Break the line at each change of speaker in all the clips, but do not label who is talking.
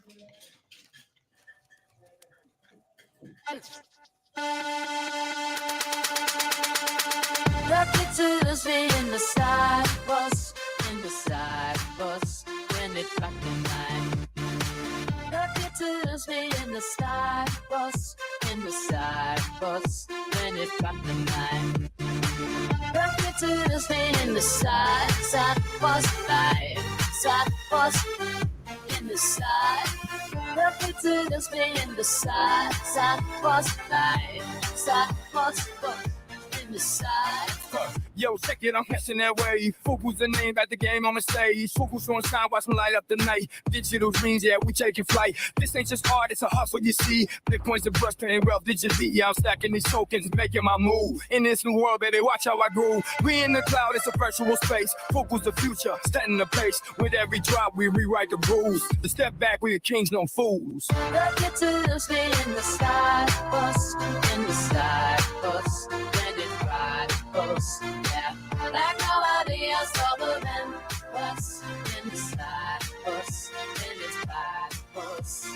Lucky to be in the side bus, in the side bus, when it rocked the night. Lucky to be in the side bus, in the side bus, when it rocked the night. Lucky to be in the side bus, side bus, in the side. Lucky to be in the side bus, side bus, in the side.
Yo, check it, I'm catching that wave. Fuku's the name at the game on the stage. Fuku's on shine, watch me light up the night. Digital dreams, yeah, we taking flight. This ain't just art, it's a hustle, you see. Bitcoins and brush paying wealth digitally. Yeah, I'm stacking these tokens, making my move. In this new world, baby, watch how I groove. We in the cloud, it's a virtual space. Fuku's the future, setting the pace. With every drop, we rewrite the rules. The step back, we are kings, no fools.
Lucky to be in the side bus, in the side bus, when it ride bus. Yeah, like nobody else other than us in the side bus, in the side bus.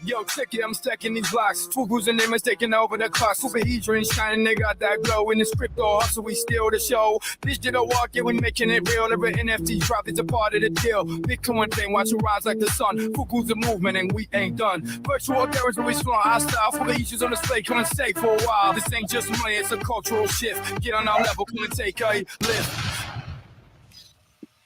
Yo, check it, I'm stacking these blocks. Fuku's the name is taking over the clock. Superhedron shining, they got that glow. In this crypto hustle, we steal the show. Digital walk, yeah, we making it real. Every NFT drop, it's a part of the deal. Bitcoin thing, watch it rise like the sun. Fuku's the movement, and we ain't done. Virtual currency, we strong, hostile. Superhedron's on display, come and stay for a while. This ain't just money, it's a cultural shift. Get on our level, come and take a lift.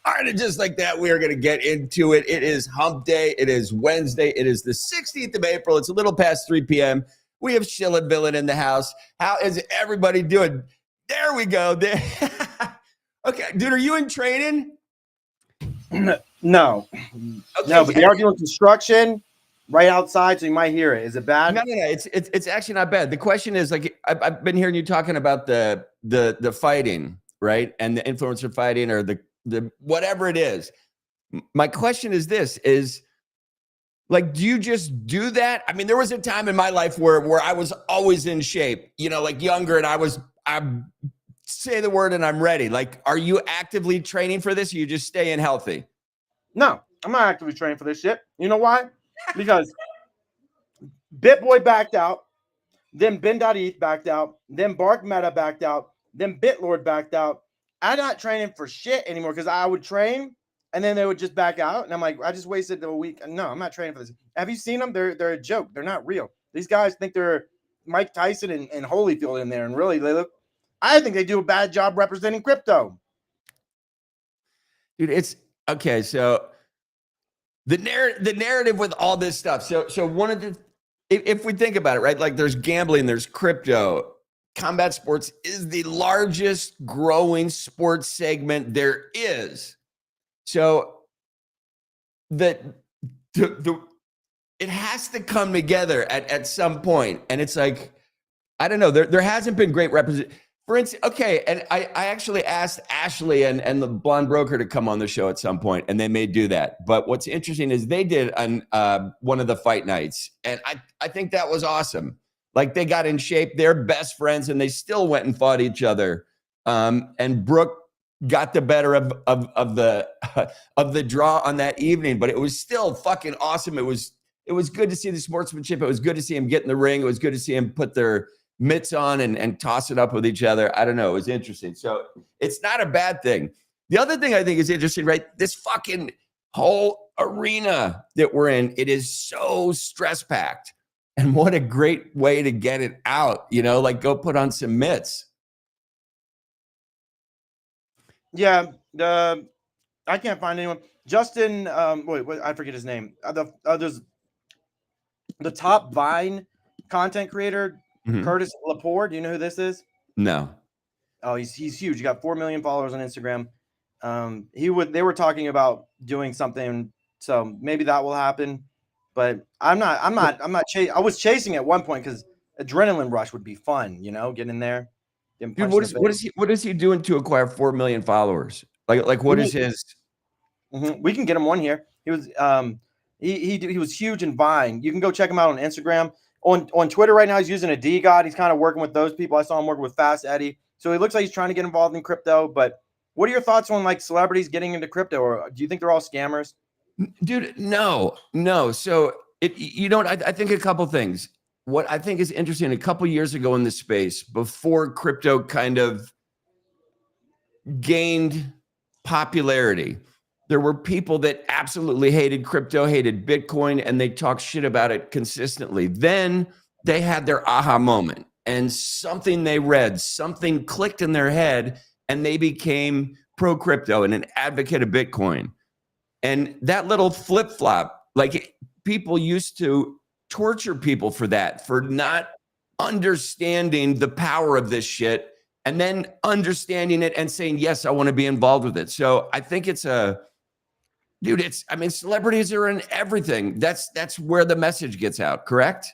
All right, and just like that, we are going to get into it. It is hump day. It is Wednesday. It is the 16th of April. It's a little past 3 p.m. We have Shill and Villain in the house. How is everybody doing? There we go. There. Okay, dude, are you in training?
No.
Okay,
No, but they are doing construction right outside, so you might hear it. Is it bad?
No. It's actually not bad. The question is, like, I've been hearing you talking about the fighting, right? And the influencer fighting or the whatever it is. My question is this, is like, do you just do that? I mean, there was a time in my life where I was always in shape, you know, like younger, and I say the word and I'm ready. Like, are you actively training for this? Or you just staying healthy?
No, I'm not actively training for this shit. You know why? Because BitBoy backed out, then Ben.eth backed out, then Bark Meta backed out, then BitLord backed out. I'm not training for shit anymore because I would train and then they would just back out. And I'm like, I just wasted a week. No, I'm not training for this. Have you seen them? They're a joke. They're not real. These guys think they're Mike Tyson and Holyfield in there. And really, I think they do a bad job representing crypto.
Dude, it's okay. So the narrative with all this stuff. So one of the, if we think about it, right? Like there's gambling, there's crypto. Combat sports is the largest growing sports segment there is. So it has to come together at some point. And it's like, I don't know, there hasn't been great representation. For instance, okay, and I actually asked Ashley and the blonde broker to come on the show at some point, and they may do that. But what's interesting is they did on one of the fight nights, and I think that was awesome. Like they got in shape, they're best friends, and they still went and fought each other. And Brooke got the better of the draw on that evening, but it was still fucking awesome. It was good to see the sportsmanship. It was good to see him get in the ring. It was good to see him put their mitts on and toss it up with each other. I don't know. It was interesting. So it's not a bad thing. The other thing I think is interesting, right? This fucking whole arena that we're in, it is so stress packed. And what a great way to get it out, you know, like go put on some mitts.
Yeah, I can't find anyone. Justin, wait, I forget his name. There's the top Vine content creator, Curtis Lepore. Do you know who this is?
No.
Oh, he's huge. He got 4 million followers on Instagram. They were talking about doing something, so maybe that will happen. But I'm not. I was chasing at one point because adrenaline rush would be fun, you know, getting in there.
Dude, what is he doing to acquire 4 million followers? Like what is his?
We can get him one here. He was he was huge in Vine. You can go check him out on Instagram. On Twitter right now, he's using a DeGod. He's kind of working with those people. I saw him working with Fast Eddie. So he looks like he's trying to get involved in crypto. But what are your thoughts on like celebrities getting into crypto, or do you think they're all scammers?
Dude, no. So I think a couple things. What I think is interesting, a couple years ago in the space, before crypto kind of gained popularity, there were people that absolutely hated crypto, hated Bitcoin, and they talked shit about it consistently. Then they had their aha moment, and something they read, something clicked in their head, and they became pro crypto and an advocate of Bitcoin. And that little flip flop, like people used to torture people for that, for not understanding the power of this shit and then understanding it and saying, yes, I want to be involved with it. So I think celebrities are in everything. That's where the message gets out, correct?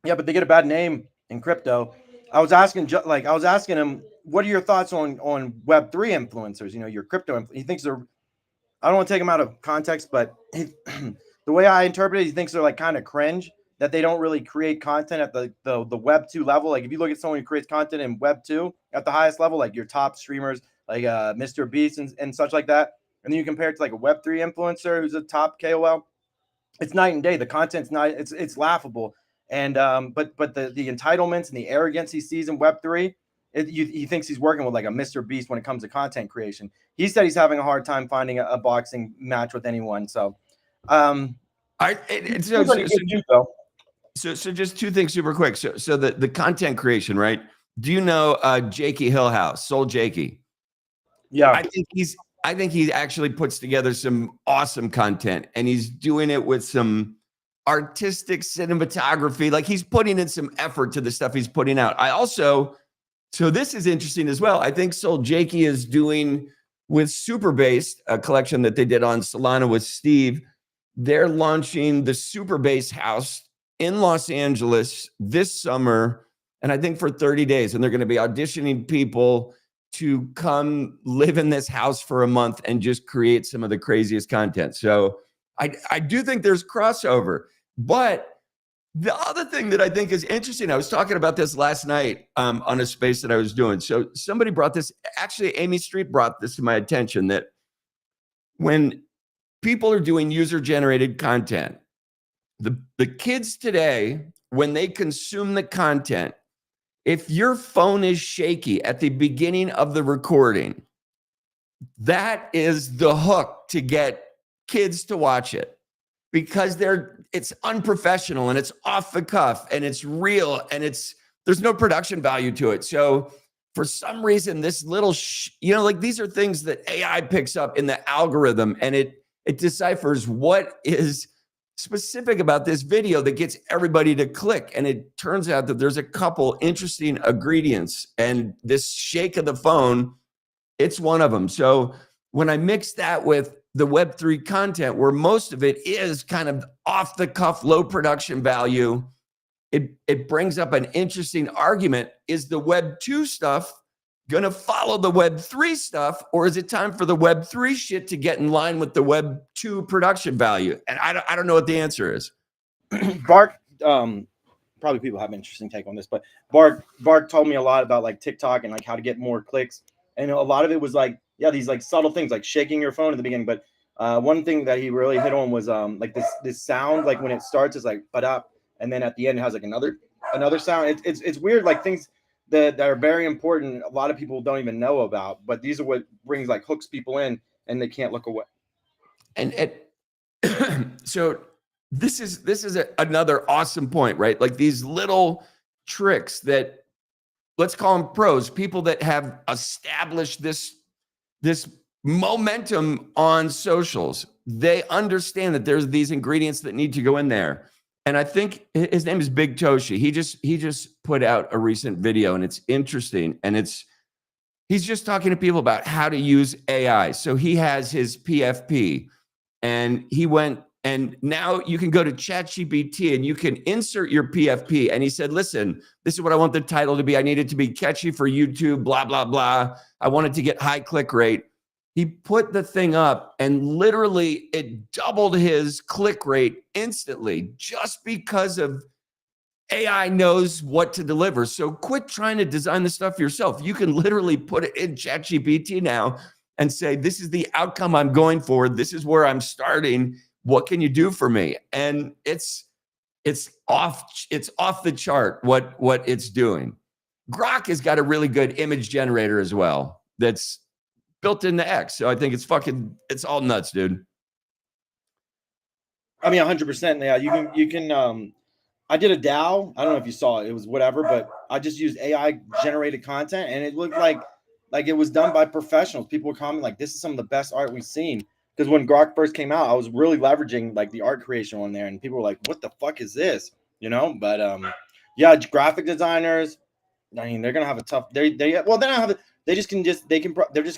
Yeah, but they get a bad name in crypto. I was asking him, what are your thoughts on Web3 influencers? Your crypto. He thinks they're. I don't want to take him out of context, but the way I interpret it, he thinks they're like kind of cringe, that they don't really create content at the Web 2 level. Like if you look at someone who creates content in Web 2 at the highest level, like your top streamers, like Mr. Beast and such like that, and then you compare it to like a Web 3 influencer who's a top KOL, it's night and day. The content's not. It's laughable. And but the entitlements and the arrogance he sees in Web 3, he thinks he's working with like a Mr. Beast when it comes to content creation. He said he's having a hard time finding a boxing match with anyone. So,
So just two things super quick. So the content creation, right? Do you know Jakey Hillhouse, Soul Jakey?
Yeah.
I think he actually puts together some awesome content, and he's doing it with some artistic cinematography. Like he's putting in some effort to the stuff he's putting out. So this is interesting as well. I think Soul Jakey is doing with Superbase, a collection that they did on Solana with Steve. They're launching the Superbase house in Los Angeles this summer, and I think for 30 days. And they're going to be auditioning people to come live in this house for a month and just create some of the craziest content. So I do think there's crossover. But the other thing that I think is interesting, I was talking about this last night on a space that I was doing. So somebody brought this, actually Amy Street brought this to my attention, that when people are doing user-generated content, the kids today, when they consume the content, if your phone is shaky at the beginning of the recording, that is the hook to get kids to watch it, because it's unprofessional and it's off the cuff and it's real and there's no production value to it. So for some reason, this little, like these are things that AI picks up in the algorithm, and it deciphers what is specific about this video that gets everybody to click. And it turns out that there's a couple interesting ingredients, and this shake of the phone, it's one of them. So when I mix that with the Web3 content, where most of it is kind of off the cuff, low production value, it brings up an interesting argument. Is the Web2 stuff going to follow the Web3 stuff, or is it time for the Web3 shit to get in line with the Web2 production value? And I don't know what the answer is.
Bark, probably people have an interesting take on this, but Bark told me a lot about like TikTok and like how to get more clicks. And a lot of it was like, yeah, these like subtle things like shaking your phone at the beginning. But one thing that he really hit on was like this sound, like when it starts is like but up, and then at the end it has like another sound. It's weird, like things that are very important. A lot of people don't even know about, but these are what brings like hooks people in, and they can't look away.
And so this is another awesome point, right? Like these little tricks that, let's call them pros, people that have established this momentum on socials. They understand that there's these ingredients that need to go in there. And I think his name is Big Toshi. He just put out a recent video, and it's interesting. And he's just talking to people about how to use AI. So he has his PFP, and he went, and now you can go to ChatGPT and you can insert your PFP. And he said, listen, this is what I want the title to be. I need it to be catchy for YouTube, blah, blah, blah. I want it to get high click rate. He put the thing up, and literally it doubled his click rate instantly, just because of AI knows what to deliver. So quit trying to design the stuff yourself. You can literally put it in ChatGPT now, and say, this is the outcome I'm going for. This is where I'm starting. What can you do for me? And it's off the chart what it's doing. Grok has got a really good image generator as well that's built into X. So I think it's all nuts, dude.
I mean, 100%. Yeah, you can. I did a DAO. I don't know if you saw it. It was whatever, but I just used AI generated content, and it looked like it was done by professionals. People were commenting like, "This is some of the best art we've seen." Because when Grok first came out, I was really leveraging like the art creation on there, and people were like, "What the fuck is this?" You know. But yeah, graphic designers. I mean, they're gonna have a tough. They're gonna have. They're just gonna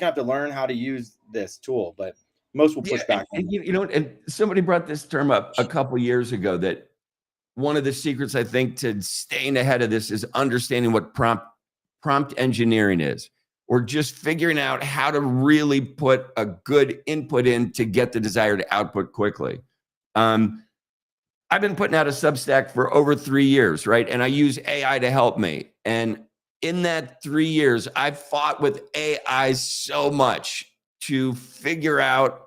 have to learn how to use this tool, but most will push back.
And you know, and somebody brought this term up a couple years ago that one of the secrets, I think, to staying ahead of this is understanding what prompt engineering is, or just figuring out how to really put a good input in to get the desired output quickly. I've been putting out a Substack for over 3 years, right? And I use AI to help me. And in that 3 years, I've fought with AI so much to figure out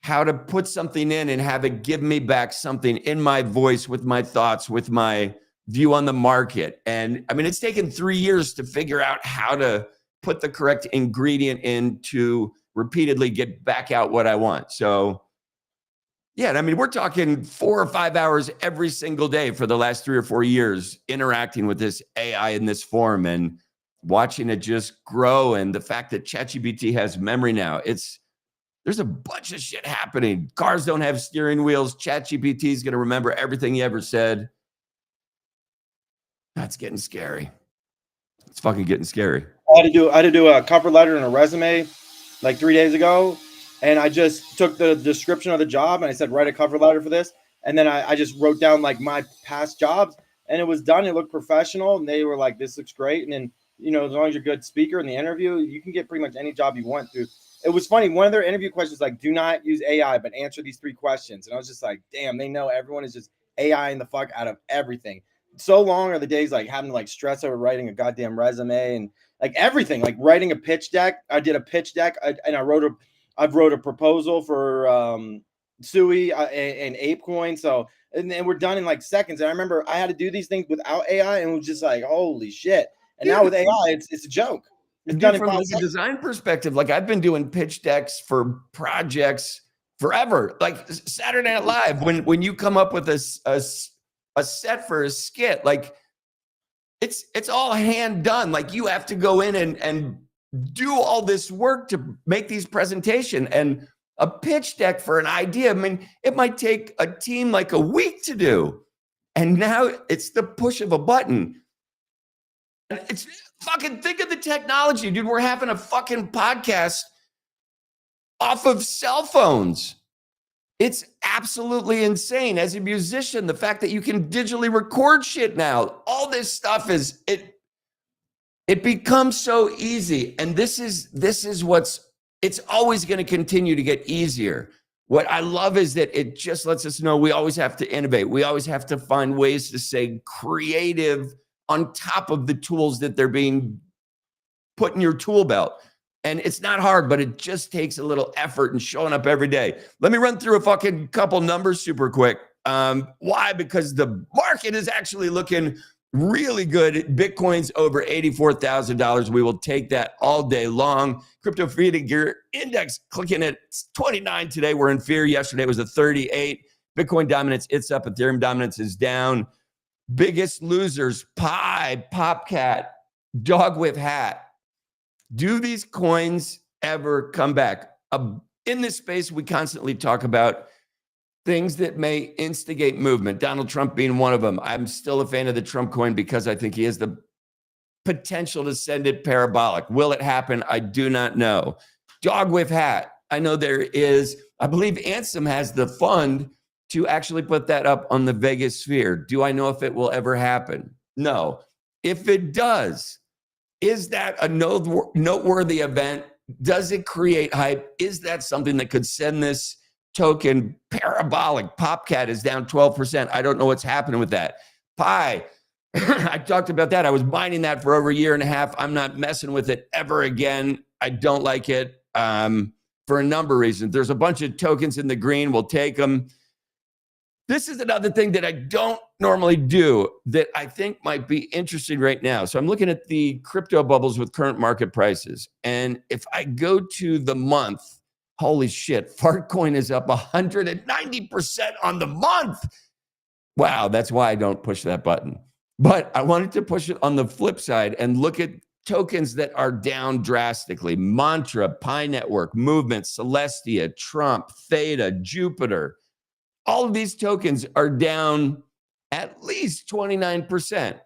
how to put something in and have it give me back something in my voice, with my thoughts, with my view on the market. And I mean, it's taken 3 years to figure out how to put the correct ingredient in to repeatedly get back out what I want. So yeah, I mean, we're talking 4 or 5 hours every single day for the last 3 or 4 years interacting with this AI in this form and watching it just grow. And the fact that ChatGPT has memory now, there's a bunch of shit happening. Cars don't have steering wheels. ChatGPT is going to remember everything he ever said. That's getting scary. It's fucking getting scary.
I had to do a cover letter and a resume like 3 days ago. And I just took the description of the job and I said, write a cover letter for this. And then I just wrote down like my past jobs, and it was done. It looked professional. And they were like, this looks great. And then, you know, as long as you're a good speaker in the interview, you can get pretty much any job you want to. It was funny. One of their interview questions, like, do not use AI, but answer these 3 questions. And I was just like, damn, they know everyone is just AI-ing the fuck out of everything. So long are the days like having to like stress over writing a goddamn resume and like everything, like writing a pitch deck. I did a pitch deck and I've wrote a proposal for Sui and ApeCoin. So, and we're done in like seconds. And I remember I had to do these things without AI, and it was just like, holy shit. And now with AI, it's a joke. It's done
from a design perspective. Like, I've been doing pitch decks for projects forever. Like Saturday Night Live, when you come up with a set for a skit, like it's all hand done. Like, you have to go in and do all this work to make these presentations. And a pitch deck for an idea, I mean, it might take a team like a week to do. And now it's the push of a button. It's fucking, think of the technology, dude. We're having a fucking podcast off of cell phones. It's absolutely insane. As a musician, the fact that you can digitally record shit now, all this stuff it becomes so easy. And this is it's always going to continue to get easier. What I love is that it just lets us know we always have to innovate. We always have to find ways to stay creative on top of the tools that they're being put in your tool belt. And it's not hard, but it just takes a little effort and showing up every day. Let me run through a fucking couple numbers super quick. Why? Because the market is actually looking really good. Bitcoin's over $84,000. We will take that all day long. Crypto Fiat and Gear Index clicking at 29 today. We're in fear. Yesterday it was a 38. Bitcoin dominance, it's up. Ethereum dominance is down. Biggest losers, Pi, Popcat, Dog with Hat. Do these coins ever come back? In this space, we constantly talk about things that may instigate movement, Donald Trump being one of them. I'm still a fan of the Trump coin because I think he has the potential to send it parabolic. Will it happen? I do not know. Dog with Hat. I know there is, I believe Ansem has the fund to actually put that up on the Vegas Sphere. Do I know if it will ever happen? No. If it does, is that a noteworthy event? Does it create hype? Is that something that could send this token parabolic? Popcat is down 12%. I don't know what's happening with that. Pi, I talked about that. I was mining that for over a year and a half. I'm not messing with it ever again. I don't like it for a number of reasons. There's a bunch of tokens in the green. We'll take them. This is another thing that I don't normally do that I think might be interesting right now. So I'm looking at the crypto bubbles with current market prices. And if I go to the month, holy shit, Fartcoin is up 190% on the month. Wow, that's why I don't push that button. But I wanted to push it on the flip side and look at tokens that are down drastically. Mantra, Pi Network, Movement, Celestia, Trump, Theta, Jupiter. All of these tokens are down at least 29%.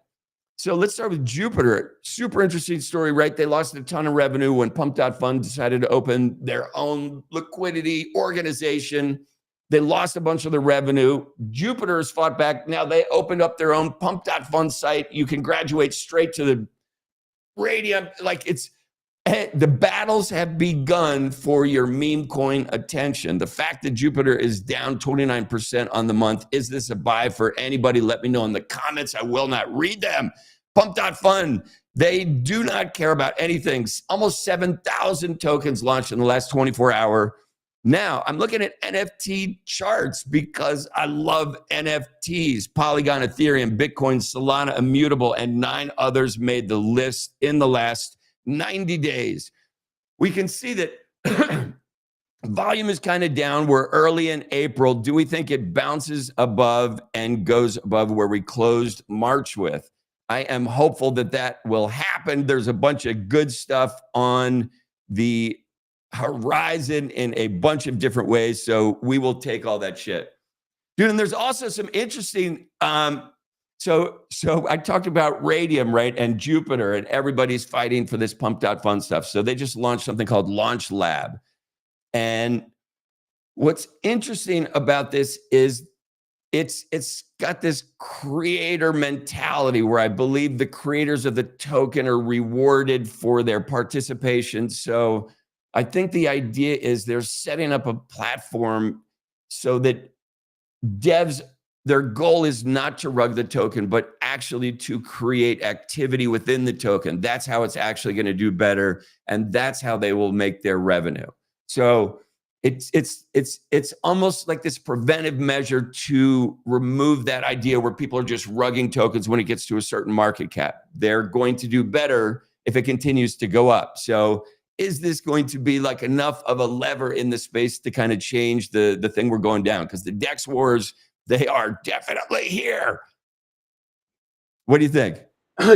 So let's start with Jupiter. Super interesting story, right? They lost a ton of revenue when Pump.Fund decided to open their own liquidity organization. They lost a bunch of the revenue. Jupiter has fought back. Now they opened up their own Pump.Fund site. You can graduate straight to the Radium. Like the battles have begun for your meme coin attention. The fact that Jupiter is down 29% on the month, is this a buy for anybody? Let me know in the comments. I will not read them. Pump.Fund, they do not care about anything. Almost 7,000 tokens launched in the last 24 hours. Now, I'm looking at NFT charts because I love NFTs. Polygon, Ethereum, Bitcoin, Solana, Immutable, and 9 others made the list in the last 90 days. We can see that volume is kind of down. We're early in April. Do we think it bounces above and goes above where we closed March with? I am hopeful that that will happen. There's a bunch of good stuff on the horizon in a bunch of different ways. So we will take all that shit. Dude, and there's also some interesting, so I talked about Radium, right? And Jupiter, and everybody's fighting for this Pump.Fund stuff. So they just launched something called Launch Lab. And what's interesting about this is it's got this creator mentality where I believe the creators of the token are rewarded for their participation. So I think the idea is they're setting up a platform so that devs, their goal is not to rug the token, but actually to create activity within the token. That's how it's actually going to do better. And that's how they will make their revenue. So it's almost like this preventive measure to remove that idea where people are just rugging tokens when it gets to a certain market cap. They're going to do better if it continues to go up. So is this going to be like enough of a lever in the space to kind of change the thing we're going down? Because the DEX wars, they are definitely here. What do you think?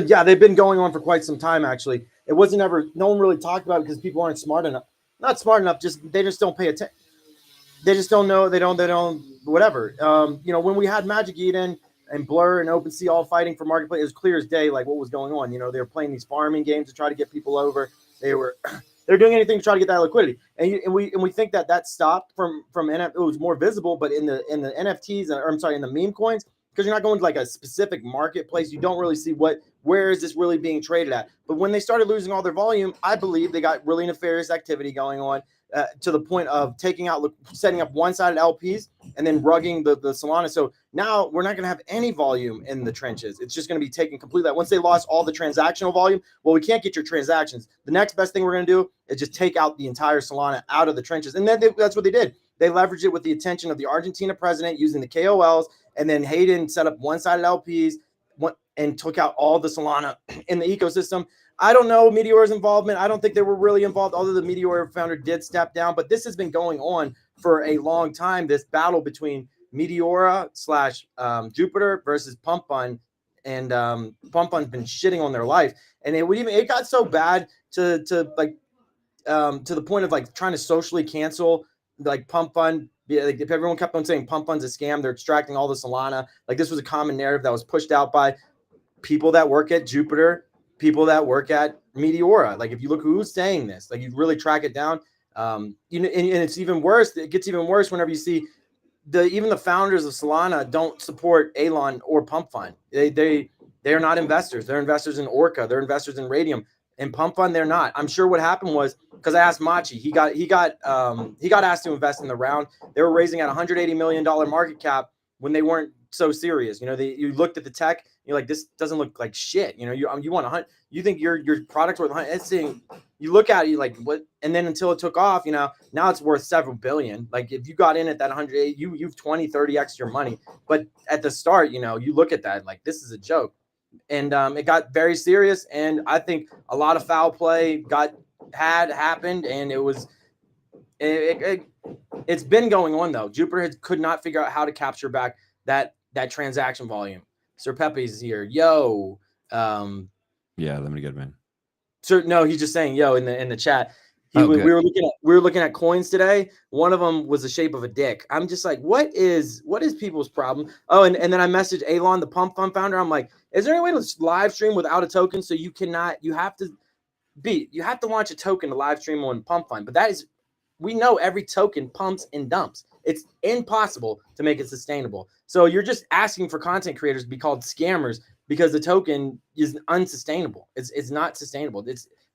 Yeah, they've been going on for quite some time, actually. It wasn't ever, no one really talked about it because people aren't smart enough. Not smart enough, they just don't pay attention. They just don't know, they don't, whatever. When we had Magic Eden and Blur and OpenSea all fighting for marketplace, it was clear as day, like what was going on. They were playing these farming games to try to get people over. They're doing anything to try to get that liquidity, and we think that stopped from NFT. It was more visible, but in the NFTs, or I'm sorry, in the meme coins, because you're not going to like a specific marketplace, you don't really see where is this really being traded at. But when they started losing all their volume, I believe they got really nefarious activity going on to the point of setting up one-sided LPs and then rugging the Solana. So now we're not going to have any volume in the trenches. It's just going to be taken completely. Once they lost all the transactional volume, well, we can't get your transactions. The next best thing we're going to do is just take out the entire Solana out of the trenches. And then that's what they did. They leveraged it with the attention of the Argentina president using the KOLs, and then Hayden set up one-sided LPs and took out all the Solana in the ecosystem. I don't know Meteor's involvement. I don't think they were really involved, although the Meteor founder did step down. But this has been going on for a long time, this battle between Meteora / Jupiter versus Pump.Fund. And Pump.Fund's been shitting on their life. And it got so bad to the point of like trying to socially cancel like Pump.Fund. Like if everyone kept on saying Pump.Fund's a scam, they're extracting all the Solana. Like this was a common narrative that was pushed out by people that work at Jupiter, people that work at Meteora. Like if you look who's saying this, like you really track it down. And it's even worse. It gets even worse whenever you see even the founders of Solana don't support Elon or Pump.Fund. They are not investors. They're investors in Orca. They're investors in Radium. And Pump.Fund, they're not. I'm sure what happened was because I asked Machi, he got asked to invest in the round. They were raising at $180 million market cap when they weren't so serious. You looked at the tech You're like, this doesn't look like shit. You know, you want to hunt. You think your product's worth 100. It's saying, you look at it, you like what? And then until it took off, you know, now it's worth several billion. Like if you got in at that 100, you've 20, 30 extra money. But at the start, you know, you look at that like this is a joke. And it got very serious. And I think a lot of foul play happened, and it's been going on though. Jupiter could not figure out how to capture back that transaction volume. Sir Pepe's here. Yo.
Yeah, let me get it, man.
Sir, no, he's just saying yo in the chat.
Oh,
we were looking at coins today. One of them was the shape of a dick. I'm just like, what is people's problem? Oh, and then I messaged Elon, the Pump Fund founder. I'm like, is there any way to live stream without a token? So you have to launch a token to live stream on Pump Fund. But we know every token pumps and dumps. It's impossible to make it sustainable. So you're just asking for content creators to be called scammers because the token is unsustainable. It's not sustainable.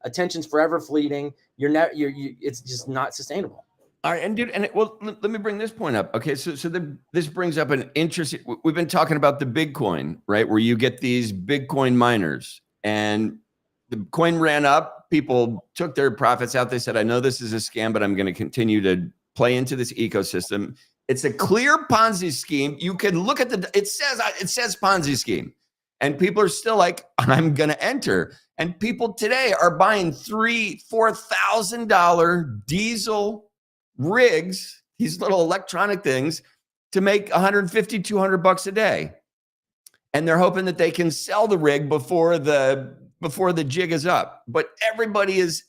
Attention's forever fleeting. It's just not sustainable.
All right, and dude, let me bring this point up. Okay, so this brings up an interesting. We've been talking about the Bitcoin, right? Where you get these Bitcoin miners, and the coin ran up. People took their profits out. They said, "I know this is a scam, but I'm going to continue to play into this ecosystem." It's a clear Ponzi scheme. You can look at it says Ponzi scheme, and people are still like, "I'm going to enter." And people today are buying $3,000-$4,000 diesel rigs, these little electronic things, to make $150-$200 a day. And they're hoping that they can sell the rig before the jig is up. But everybody is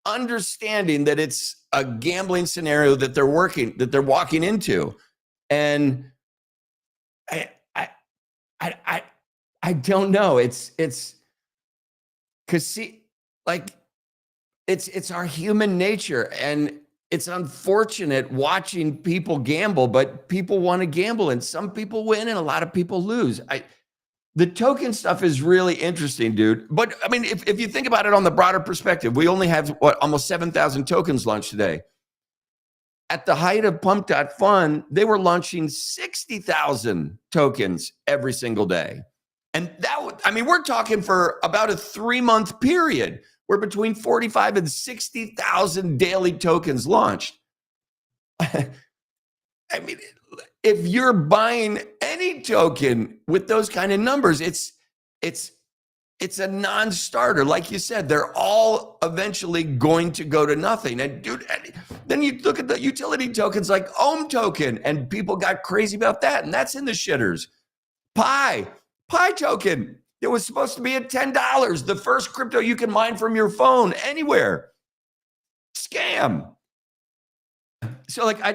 understanding that it's a gambling scenario that they're walking into. And I don't know. It's because see, like it's our human nature, and it's unfortunate watching people gamble, but people want to gamble, and some people win and a lot of people lose. The token stuff is really interesting, dude. But I mean, if you think about it on the broader perspective, we only have almost 7,000 tokens launched today. At the height of Pump.Fun, they were launching 60,000 tokens every single day. And we're talking for about a 3-month period where between 45 and 60,000 daily tokens launched. I mean, if you're buying any token with those kind of numbers, it's a non-starter. Like you said, they're all eventually going to go to nothing. And dude, then you look at the utility tokens like Ohm token, and people got crazy about that, and that's in the shitters. Pi token. It was supposed to be at $10. The first crypto you can mine from your phone anywhere. Scam. So like I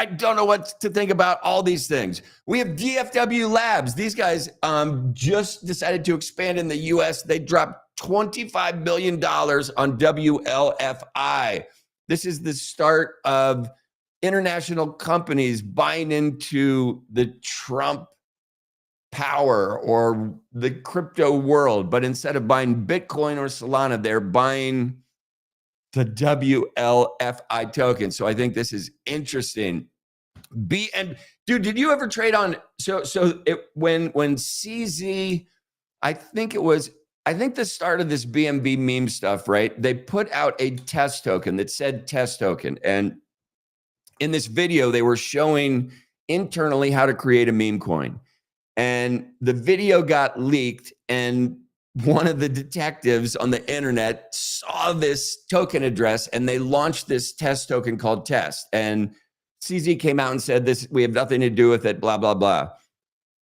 don't know what to think about all these things. We have DFW Labs. These guys just decided to expand in the US. They dropped $25 million on WLFI. This is the start of international companies buying into the Trump power or the crypto world, but instead of buying Bitcoin or Solana, they're buying the WLFI token. So I think this is interesting. And dude, did you ever trade on? When CZ, I think the start of this BNB meme stuff, right? They put out a test token that said test token, and in this video they were showing internally how to create a meme coin. And the video got leaked, and one of the detectives on the internet saw this token address, and they launched this test token called Test. And CZ came out and said, "This, we have nothing to do with it, blah, blah, blah."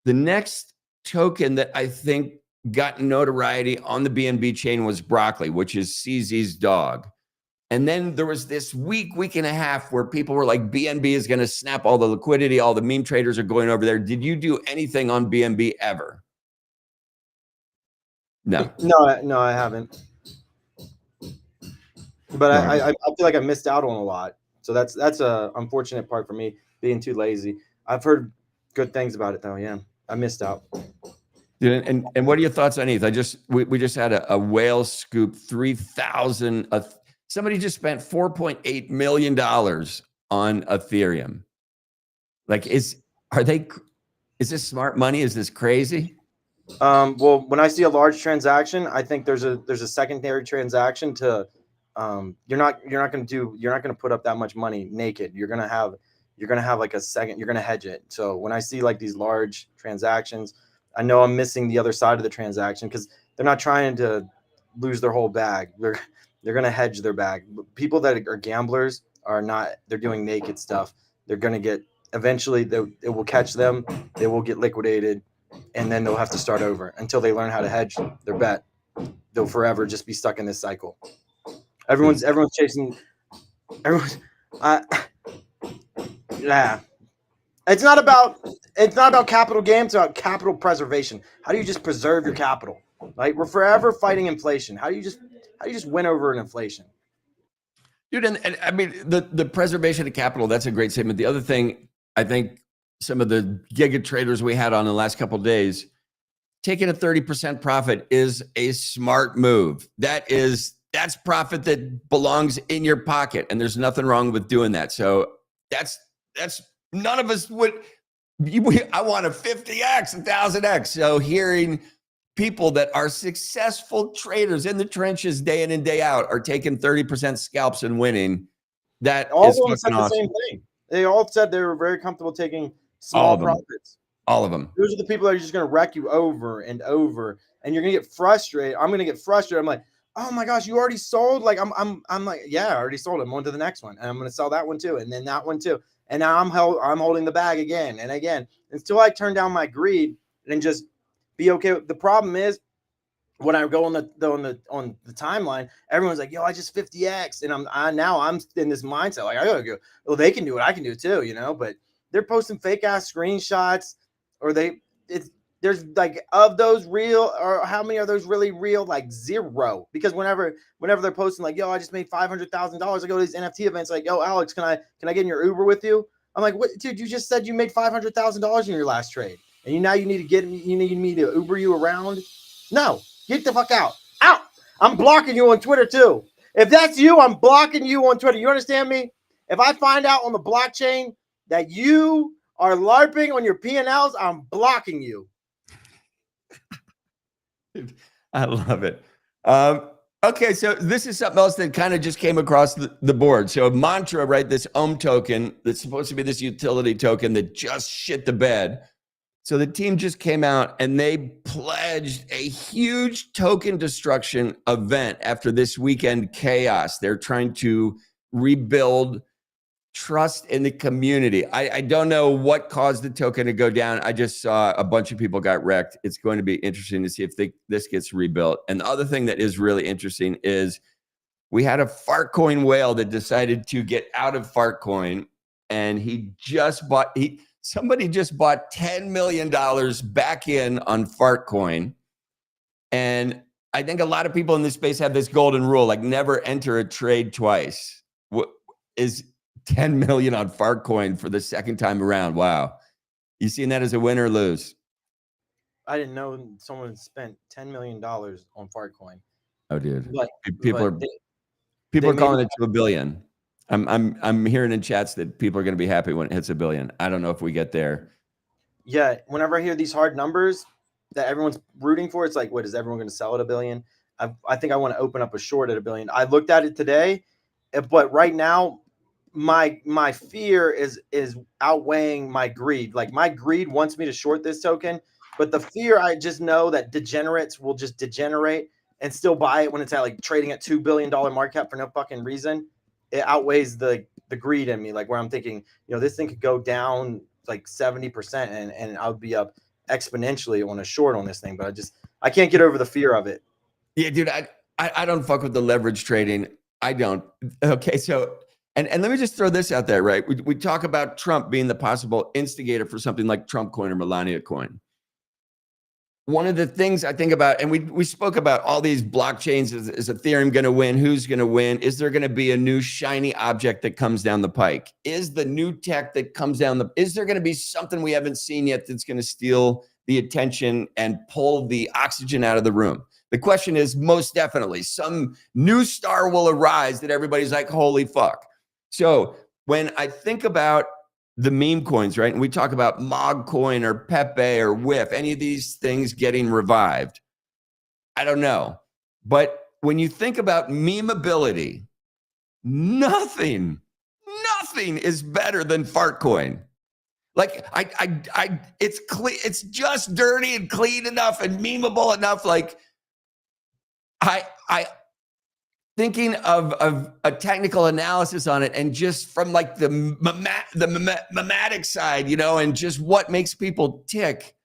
The next token that I think got notoriety on the BNB chain was Broccoli, which is CZ's dog. And then there was this week and a half where people were like, BNB is going to snap all the liquidity. All the meme traders are going over there. Did you do anything on BNB ever? No,
I haven't. But I feel like I missed out on a lot. So that's a unfortunate part for me, being too lazy. I've heard good things about it though. Yeah, I missed out.
And what are your thoughts on ETH? We just had a whale scoop 3,000. Somebody just spent $4.8 million on Ethereum. Like, is this smart money? Is this crazy?
Well, when I see a large transaction, I think there's a secondary transaction to you're not going to put up that much money naked. You're going to have like a second, you're going to hedge it. So when I see like these large transactions, I know I'm missing the other side of the transaction because they're not trying to lose their whole bag. They're going to hedge their bag. People that are gamblers are not, they're doing naked stuff. They're going to get, eventually it will catch them. They will get liquidated, and then they'll have to start over until they learn how to hedge their bet. They'll forever just be stuck in this cycle. Everyone's chasing. Yeah. It's not about capital gains. It's about capital preservation. How do you just preserve your capital? Like, we're forever fighting inflation. How do you just win over an inflation?
Dude, and I mean, the preservation of capital, that's a great statement. The other thing, I think some of the giga traders we had on the last couple of days, taking a 30% profit is a smart move. That's profit that belongs in your pocket, and there's nothing wrong with doing that. So that's none of us would. I want a 50x, 1000x. So hearing people that are successful traders in the trenches day in and day out are taking 30% scalps and winning, that
all
is
of them said
fucking
the
awesome.
same thing. They all said they were very comfortable taking small profits.
All of them.
Those are the people that are just going to wreck you over and over, and you're going to get frustrated. I'm going to get frustrated. I'm like, oh my gosh, you already sold? Like, I'm like, yeah, I already sold it. I'm on to the next one, and I'm going to sell that one too, and then that one too, and now I'm holding the bag again and again until I turn down my greed and just be okay. The problem is, when I go on the timeline, everyone's like, yo, I just 50x, and I'm in this mindset like, I gotta go. Well, they can do it, I can do it too, but they're posting fake ass screenshots, or there's like, of those real, or how many are those really real? Like zero. Because whenever they're posting like, yo, I just made $500,000, I go to these NFT events like, yo, Alex, can I get in your Uber with you? I'm like, what, dude? You just said you made $500,000 in your last trade, and now you need me to Uber you around? No. Get the fuck out. Out. I'm blocking you on Twitter too. If that's you, I'm blocking you on Twitter. You understand me? If I find out on the blockchain that you are LARPing on your P&Ls, I'm blocking you.
I love it. Okay, so this is something else that kind of just came across the board. So Mantra, right? This Ohm token that's supposed to be this utility token that just shit the bed. So the team just came out and they pledged a huge token destruction event after this weekend chaos. They're trying to rebuild trust in the community. I don't know what caused the token to go down. I just saw a bunch of people got wrecked. It's going to be interesting to see if this gets rebuilt. And the other thing that is really interesting is we had a Fartcoin whale that decided to get out of Fartcoin, and somebody just bought $10 million back in on Fartcoin. And I think a lot of people in this space have this golden rule, like never enter a trade twice. What is 10 million on Fartcoin for the second time around? Wow. You seen that as a win or lose?
I didn't know someone spent $10 million on Fartcoin.
Oh, dude.
But
people are calling it to $1 billion. I'm hearing in chats that people are going to be happy when it hits $1 billion. I don't know if we get there.
Yeah, whenever I hear these hard numbers that everyone's rooting for, it's like, what, is everyone going to sell at $1 billion? I think I want to open up a short at $1 billion. I looked at it today, but right now my fear is outweighing my greed. Like, my greed wants me to short this token, but the fear, I just know that degenerates will just degenerate and still buy it when it's at like trading at $2 billion market cap for no fucking reason. It outweighs the greed in me, like where I'm thinking, this thing could go down like 70% and I would be up exponentially on a short on this thing. But I can't get over the fear of it.
Yeah, dude, I don't fuck with the leverage trading. I don't. Okay, so and let me just throw this out there, right? We talk about Trump being the possible instigator for something like Trump coin or Melania coin. One of the things I think about, and we spoke about all these blockchains, is Ethereum going to win? Who's going to win? Is there going to be a new shiny object that comes down the pike? Is the new tech that comes down is there going to be something we haven't seen yet that's going to steal the attention and pull the oxygen out of the room? The question is, most definitely, some new star will arise that everybody's like, holy fuck. So when I think about the meme coins, right? And we talk about Mog Coin or Pepe or WIF, any of these things getting revived. I don't know. But when you think about memeability, nothing is better than Fartcoin. Like it's clean, it's just dirty and clean enough and memeable enough. Like I thinking of a technical analysis on it, and just from like the mematic side, you know, and just what makes people tick.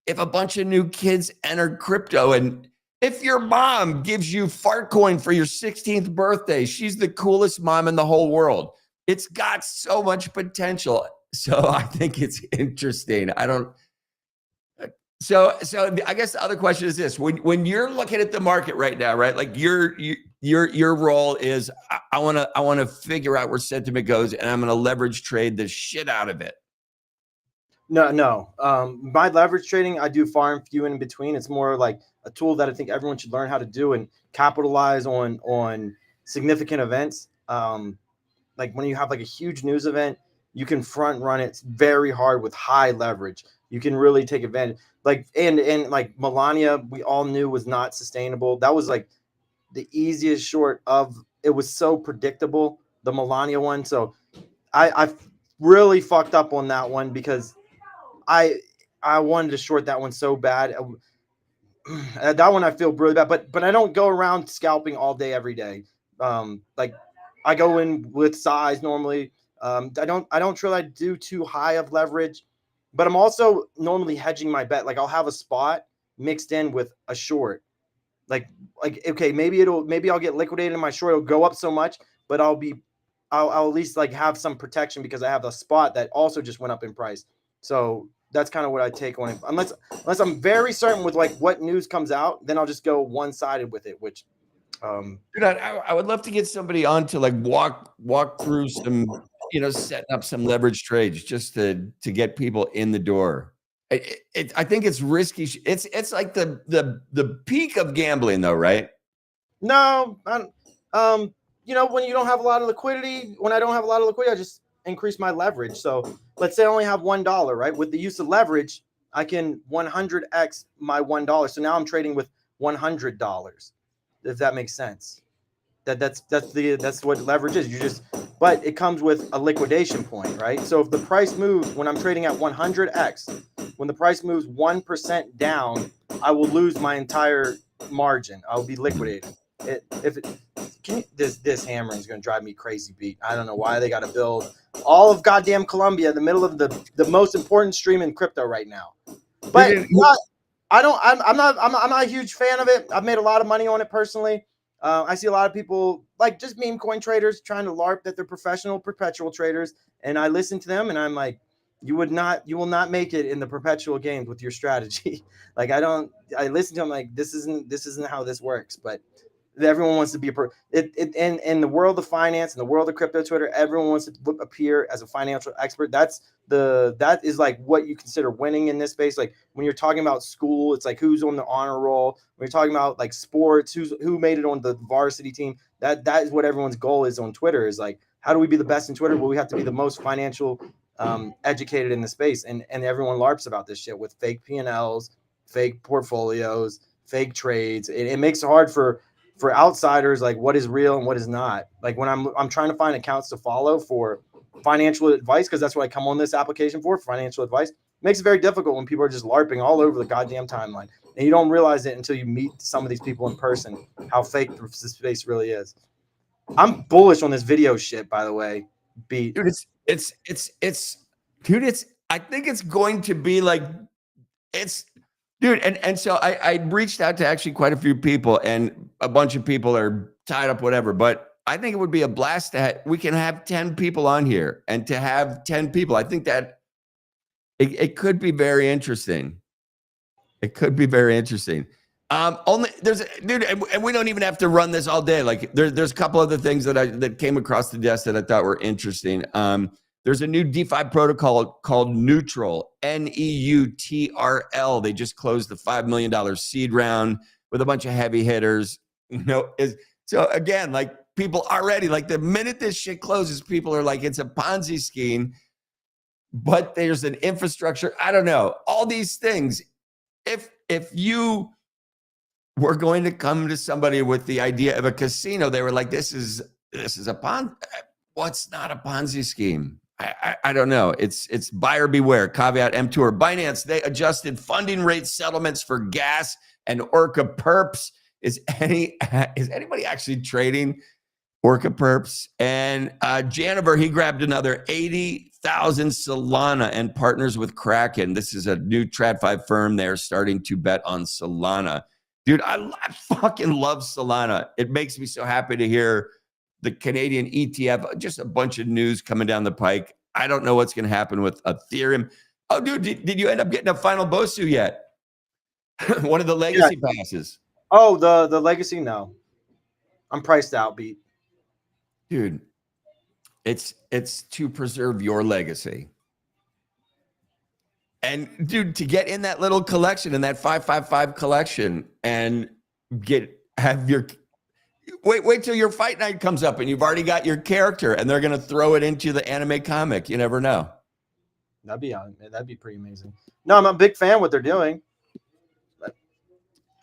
If a bunch of new kids enter crypto, and if your mom gives you Fartcoin for your 16th birthday, she's the coolest mom in the whole world. It's got so much potential. So I think it's interesting. So I guess the other question is this: when you're looking at the market right now, right? Like your role is, I want to figure out where sentiment goes, and I'm going to leverage trade the shit out of it.
No. My leverage trading, I do far and few in between. It's more like a tool that I think everyone should learn how to do and capitalize on significant events. Like when you have like a huge news event, you can front run it very hard with high leverage. You can really take advantage. Like and like Melania, we all knew was not sustainable. That was like the easiest short of. It was so predictable, the Melania one. So I really fucked up on that one because I wanted to short that one so bad. That one I feel really bad, but I don't go around scalping all day every day. Like I go in with size normally. I don't really do too high of leverage, but I'm also normally hedging my bet. Like I'll have a spot mixed in with a short. Like okay, maybe I'll get liquidated in my short. It'll go up so much, but I'll at least like have some protection because I have a spot that also just went up in price. So that's kind of what I take on it. Unless I'm very certain with like what news comes out, then I'll just go one-sided with it, which
Dude, I would love to get somebody on to like walk through some, you know, setting up some leverage trades just to get people in the door. I think it's risky. It's like the peak of gambling though, right?
No, you know, when you don't have a lot of liquidity, when I don't have a lot of liquidity, I just increase my leverage. So let's say I only have $1, right? With the use of leverage, I can 100x my $1. So now I'm trading with $100. If that makes sense. That's what leverage is. But it comes with a liquidation point, right? So if the price moves, when I'm trading at 100x, when the price moves 1% down, I will lose my entire margin. I'll be liquidated. This hammering is going to drive me crazy, beat. I don't know why they got to build all of goddamn Colombia in the middle of the most important stream in crypto right now. But I'm not a huge fan of it. I've made a lot of money on it personally. I see a lot of people like just meme coin traders trying to LARP that they're professional perpetual traders, and I listen to them and I'm like, you will not make it in the perpetual games with your strategy. Like I listen to them like this isn't how this works. But everyone wants to be in the world of finance, in the world of crypto Twitter, everyone wants to appear as a financial expert. That is like what you consider winning in this space. Like when you're talking about school, it's like who's on the honor roll. When you're talking about like sports, who made it on the varsity team. That is what everyone's goal is on Twitter, is like, how do we be the best in Twitter? Well, we have to be the most financial educated in the space. And everyone LARPs about this shit with fake P&Ls, fake portfolios, fake trades. It makes it hard for outsiders, like what is real and what is not. Like when I'm trying to find accounts to follow for financial advice, because that's what I come on this application for financial advice. It makes it very difficult when people are just LARPing all over the goddamn timeline, and you don't realize it until you meet some of these people in person, how fake the space really is. I'm bullish on this video shit, by the way. Beat.
Dude, I think it's going to be like dude, and so I reached out to actually quite a few people, and a bunch of people are tied up, whatever. But I think it would be a blast to we can have 10 people on here, and to have 10 people, I think that it could be very interesting. It could be very interesting. Dude, and we don't even have to run this all day. Like there's a couple other things that came across the desk that I thought were interesting. There's a new DeFi protocol called Neutral, Neutrl. They just closed the $5 million seed round with a bunch of heavy hitters. You know, so again, like people already, like the minute this shit closes, people are like, it's a Ponzi scheme. but there's an infrastructure. I don't know. All these things. If you were going to come to somebody with the idea of a casino, they were like, this is a Ponzi. What's not a Ponzi scheme? I don't know. It's buyer beware. Caveat emptor. Binance, they adjusted funding rate settlements for gas and Orca perps. Is anybody actually trading Orca perps? And Janiver, he grabbed another 80,000 Solana and partners with Kraken. This is a new TradFi firm. They're starting to bet on Solana. Dude, I fucking love Solana. It makes me so happy to hear the Canadian ETF, just a bunch of news coming down the pike. I don't know what's going to happen with Ethereum. Oh, dude, did you end up getting a final Bosu yet? One of the legacy passes.
Oh, the legacy? No. I'm priced out, beat.
Dude, it's to preserve your legacy. And dude, to get in that little collection, in that 555 collection, and have your wait till your fight night comes up and you've already got your character and they're gonna throw it into the anime comic. You never know.
That'd be pretty amazing. No, I'm a big fan of what they're doing.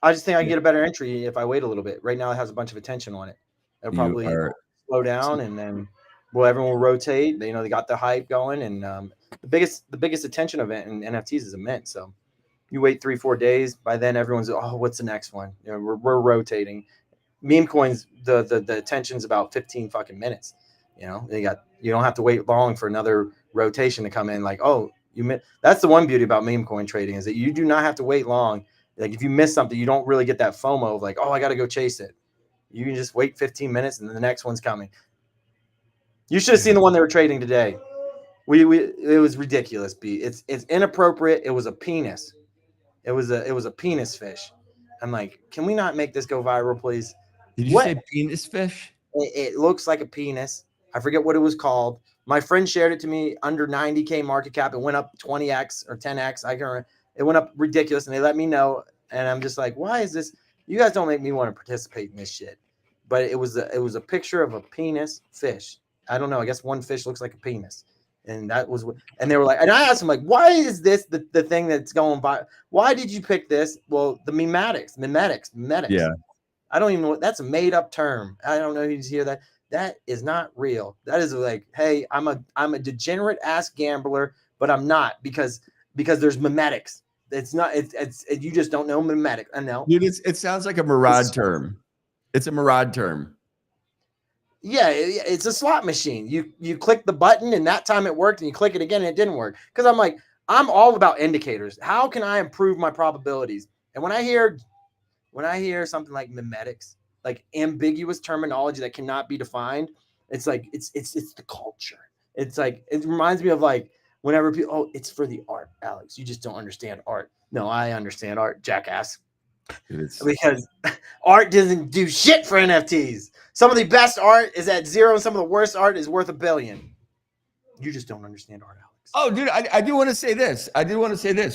I just think I can get a better entry if I wait a little bit. Right now it has a bunch of attention on it. It'll probably slow down, and then everyone will rotate. They got the hype going, and the biggest attention event in NFTs is a mint. So you wait 3-4 days. By then everyone's, oh, what's the next one? We're rotating. Meme coins, the attention's about 15 fucking minutes. You don't have to wait long for another rotation to come in. Like, oh, that's the one beauty about meme coin trading, is that you do not have to wait long. Like, if you miss something, you don't really get that FOMO of like, oh, I got to go chase it. You can just wait 15 minutes and then the next one's coming. You should have seen the one they were trading today. It was ridiculous. It's inappropriate. It was a penis. It was a penis fish. I'm like, can we not make this go viral, please?
Did you say penis fish?
It looks like a penis. I forget what it was called. My friend shared it to me, under 90K market cap. It went up 20x or 10x. I can't remember. It went up ridiculous, and they let me know. And I'm just like, why is this? You guys don't make me want to participate in this shit. But it was a picture of a penis fish. I don't know. I guess one fish looks like a penis. And that was what, and they were like, and I asked them, like, why is this the thing that's going by? Why did you pick this? Well, the memetics.
Yeah.
I don't even know that's a made up term. I don't know if you hear that. That is not real. That is like, hey, I'm a degenerate ass gambler, but I'm not because there's memetics. It's not. It's you just don't know memetic. I know.
Dude, it sounds like a Murad term. It's a Murad term.
Yeah, it's a slot machine. You click the button and that time it worked, and you click it again and it didn't work. Because I'm all about indicators. How can I improve my probabilities? And when I hear something like memetics, like ambiguous terminology that cannot be defined, it's like it's the culture. It's like, it reminds me of like whenever people, oh, it's for the art, Alex. You just don't understand art. No, I understand art, jackass. Because art doesn't do shit for NFTs. Some of the best art is at zero, and some of the worst art is worth $1 billion. You just don't understand art, Alex.
Oh, dude, I do want to say this.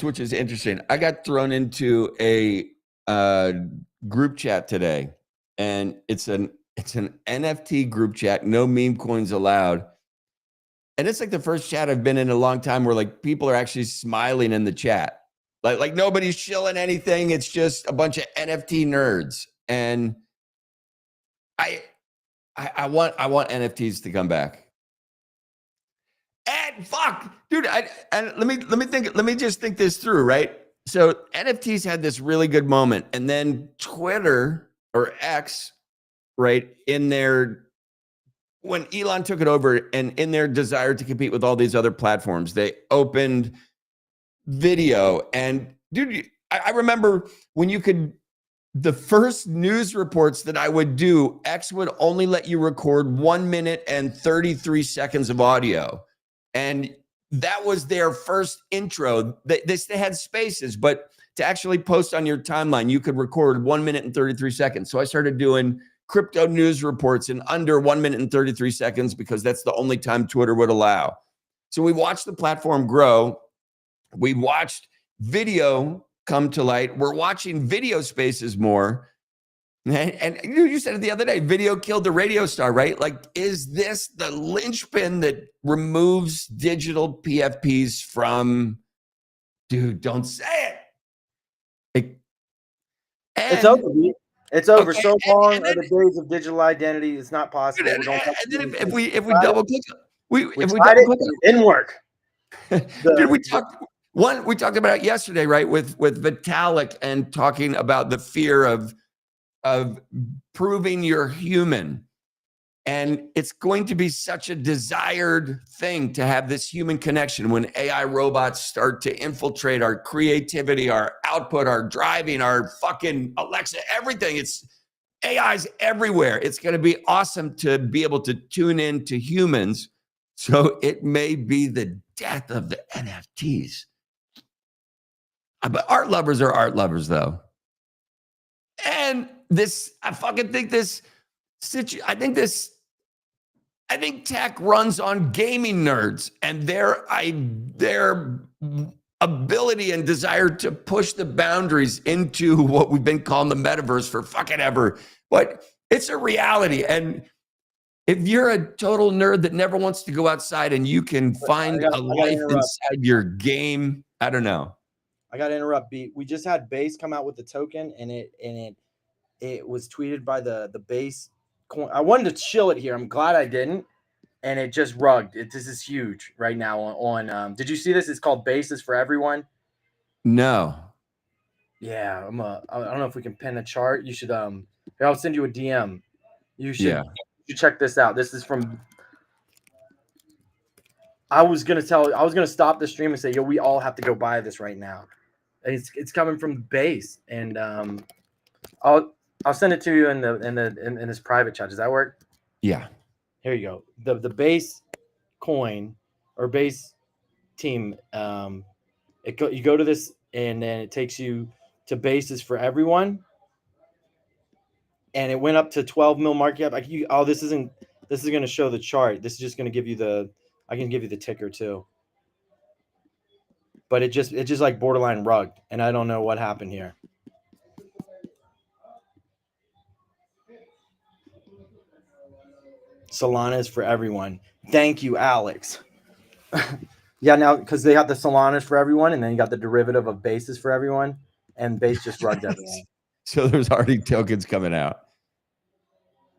Which is interesting. I got thrown into a group chat today, and it's an NFT group chat, no meme coins allowed. And it's like the first chat I've been in a long time where like people are actually smiling in the chat. Like nobody's shilling anything. It's just a bunch of NFT nerds. And I want NFTs to come back. And fuck, dude, let me just think this through, right? So NFTs had this really good moment, and then Twitter or X, right, when Elon took it over and in their desire to compete with all these other platforms, they opened video. And dude, I remember when the first news reports that I would do, X would only let you record 1 minute and 33 seconds of audio. And that was their first intro. They had spaces, but to actually post on your timeline, you could record 1 minute and 33 seconds. So I started doing crypto news reports in under 1 minute and 33 seconds because that's the only time Twitter would allow. So we watched the platform grow. We watched video come to light. We're watching video spaces more. And you said it the other day, video killed the radio star, right? Like, is this the linchpin that removes digital PFPs from, dude, don't say it.
It's over. Pete. It's over.
Okay,
So long
and
are the days of digital identity. It's not possible.
and
We're going
then if we double click,
we
if we
tried
double
it,
click,
it didn't work.
dude, we talked about it yesterday, right? With Vitalik and talking about the fear of proving you're human. And it's going to be such a desired thing to have this human connection when AI robots start to infiltrate our creativity, our output, our driving, our fucking Alexa, everything. It's AI's everywhere. It's going to be awesome to be able to tune in to humans. So it may be the death of the NFTs. But art lovers are art lovers, though. And I fucking think I think tech runs on gaming nerds and their ability and desire to push the boundaries into what we've been calling the metaverse for fucking ever. But it's a reality. And if you're a total nerd that never wants to go outside and you can find a life inside your game, I don't know.
I got to interrupt, Beat. We just had Base come out with the token, and it was tweeted by the Base coin. I wanted to chill it here. I'm glad I didn't, and it just rugged. This is huge right now on. Did you see this? It's called Bases for Everyone.
No.
Yeah, I don't know if we can pin a chart. You should here, I'll send you a DM. You should check this out. This is from. I was gonna stop the stream and say, yo, we all have to go buy this right now. And it's coming from Base, and I'll send it to you in this private chat. Does that work?
Yeah.
Here you go. The Base coin or Base team. You go to this, and then it takes you to Bases for Everyone, and it went up to 12 mil market cap. This is going to show the chart. This is just going to give you I can give you the ticker too. But it just like borderline rugged, and I don't know what happened here. Solana is for everyone. Thank you, Alex. Yeah, now because they got the Solana for everyone, and then you got the derivative of Bases for everyone, and Base just rugged everyone.
So there's already tokens coming out.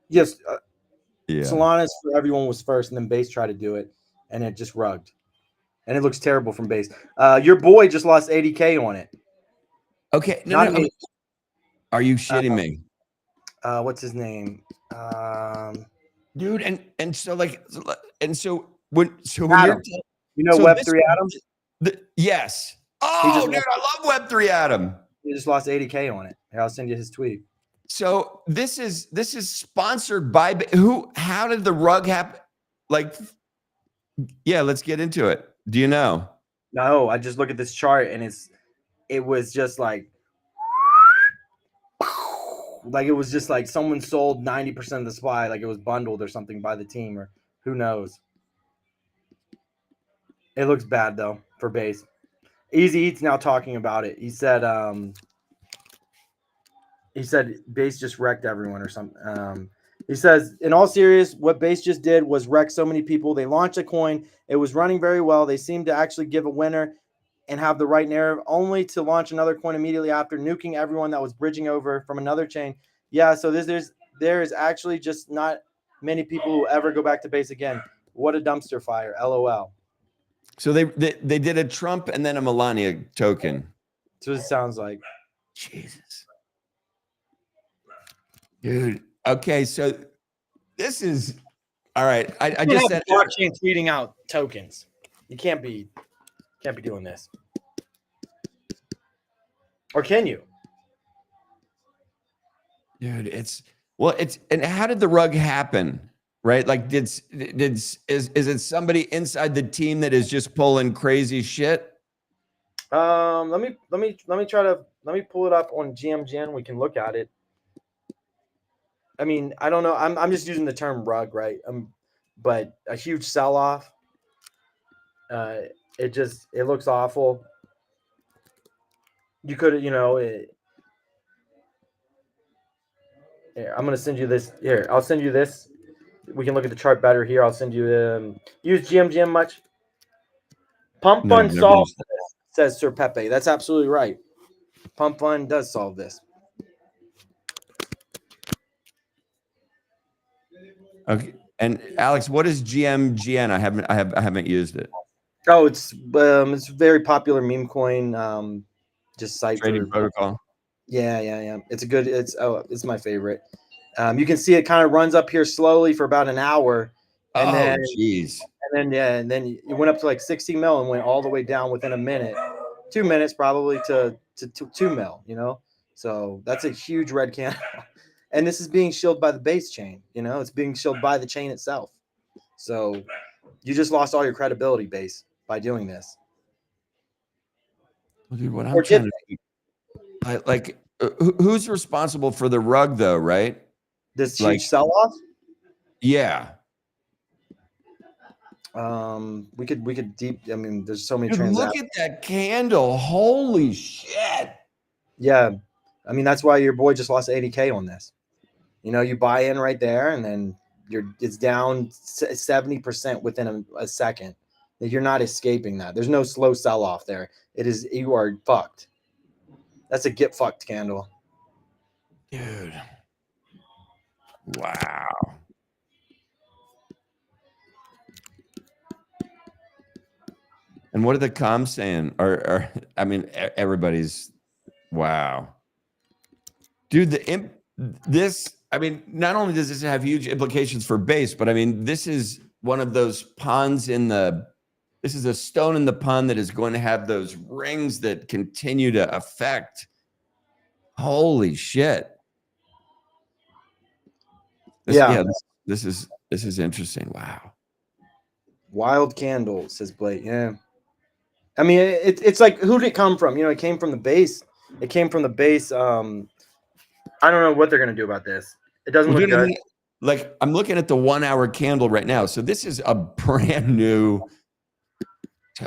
Yes.
Yeah.
Solana's for everyone was first, and then Base tried to do it, and it just rugged. And it looks terrible from Base. Your boy just lost 80K on it.
Okay. No. Are you shitting me?
What's his name?
Dude, and so when
Adam. Web3 Adam?
Yes. Oh, dude, I love Web3 Adam.
He just lost 80K on it. Here, I'll send you his tweet.
So this is sponsored by who? How did the rug happen? Like, yeah, let's get into it. Do you know?
No, I just look at this chart, and it was just like it was just like someone sold 90% of the supply, like it was bundled or something by the team, or who knows. It looks bad though for Base. Easy Eats now talking about it. He said Base just wrecked everyone or something. He says, in all seriousness, what Base just did was wreck so many people. They launched a coin. It was running very well. They seemed to actually give a winner and have the right narrative, only to launch another coin immediately after, nuking everyone that was bridging over from another chain. Yeah, so there is actually just not many people who ever go back to Base again. What a dumpster fire. LOL.
So they did a Trump and then a Melania token.
That's what it sounds like.
Jesus. Dude. Okay, so this is all right. I just said
blockchain tweeting out tokens. You can't be doing this. Or can you?
Dude, and how did the rug happen? Right? Like is it somebody inside the team that is just pulling crazy shit?
Let me pull it up on GMGN. We can look at it. I mean, I don't know. I'm just using the term rug, right? But a huge sell-off. It looks awful. You could, Here, I'm gonna send you this. Here, I'll send you this. We can look at the chart better here. I'll send you. Use GMGM much? Pump
No,
Fund
never
solved
used
this, says Sir Pepe. That's absolutely right. Pump Fund does solve this.
it. Okay. And Alex, what is GMGN? I haven't used it.
Oh, it's a very popular meme coin. Just site
Trading
for
protocol.
yeah. It's my favorite. You can see it kind of runs up here slowly for about an hour, and
Oh, geez.
then it went up to like 60 mil and went all the way down within a minute, 2 minutes probably to 2 mil. So that's a huge red candle, and this is being shielded by the base chain. It's being shielded by the chain itself. So you just lost all your credibility base by doing this.
Well, dude, what I'm
Or
trying
did
to who's responsible for the rug though, right?
this
Like,
huge sell-off?
yeah.
We could deep. I mean, there's so many
Dude, look
transactions.
at that candle. Holy shit.
Yeah, I mean that's why your boy just lost 80K on this. You buy in right there, and then it's down 70% within a second. You're not escaping that. There's no slow sell off there. You are fucked. That's a get fucked candle.
Dude. Wow. And what are the comms saying? I mean, everybody's wow. Dude, I mean, not only does this have huge implications for base, but I mean, this is one of those ponds this is a stone in the pond that is going to have those rings that continue to affect. Holy shit. This is interesting. Wow.
Wild candle, says Blake. Yeah. I mean, it's like, who did it come from? It came from the base. It came from the base. I don't know what they're going to do about this. It doesn't look good.
Like, I'm looking at the 1 hour candle right now. So this is a brand new.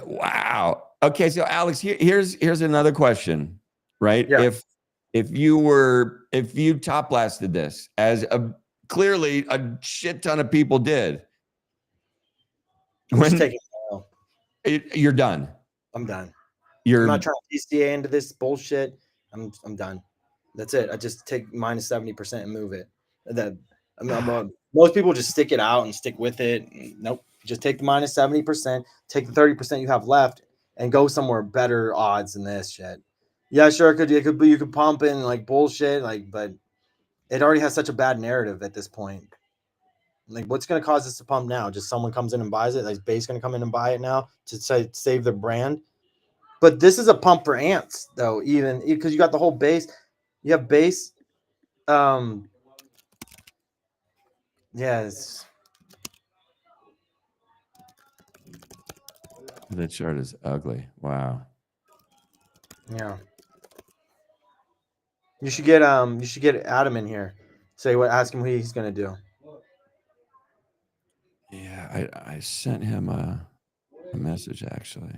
Wow. Okay. So Alex, here's another question, right?
Yeah.
If you top blasted this as clearly a shit ton of people did, you're done.
I'm done.
I'm
not trying to PCA into this bullshit. I'm done. That's it. I just take minus 70% and move it. Most people just stick it out and stick with it. Nope. Just take the minus 70%, take the 30% you have left, and go somewhere better odds than this shit. Yeah, sure. You could pump in like bullshit, but it already has such a bad narrative at this point. Like, what's going to cause this to pump now? Just someone comes in and buys it. Like, base going to come in and buy it now to save their brand. But this is a pump for ants, though, even because you got the whole base. You have base. Yes.
The chart is ugly. Wow.
Yeah. You should get Adam in here. Ask him what he's gonna do.
Yeah, I sent him a message actually.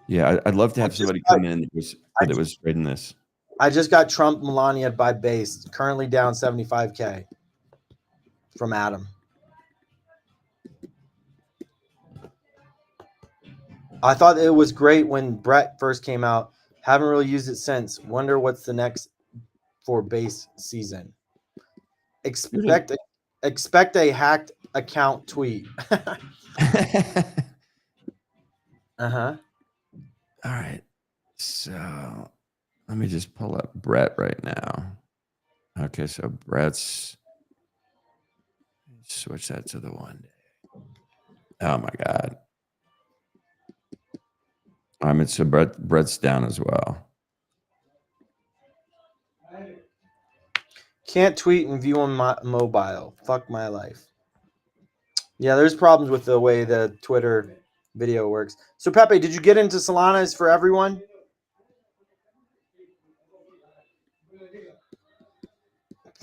Yeah, I'd love to have somebody come in that was trading this.
I just got Trump Melania by base, currently down 75K from Adam. I thought it was great when Brett first came out. Haven't really used it since. Wonder what's the next for base season. Expect a hacked account tweet. Uh-huh.
All right. So let me just pull up Brett right now. Okay, so Brett's switch that to the 1 day. Oh my God. I mean, so Brett's down as well.
Can't tweet and view on my mobile. Fuck my life. Yeah, there's problems with the way the Twitter video works. So Pepe, did you get into Solana is for everyone?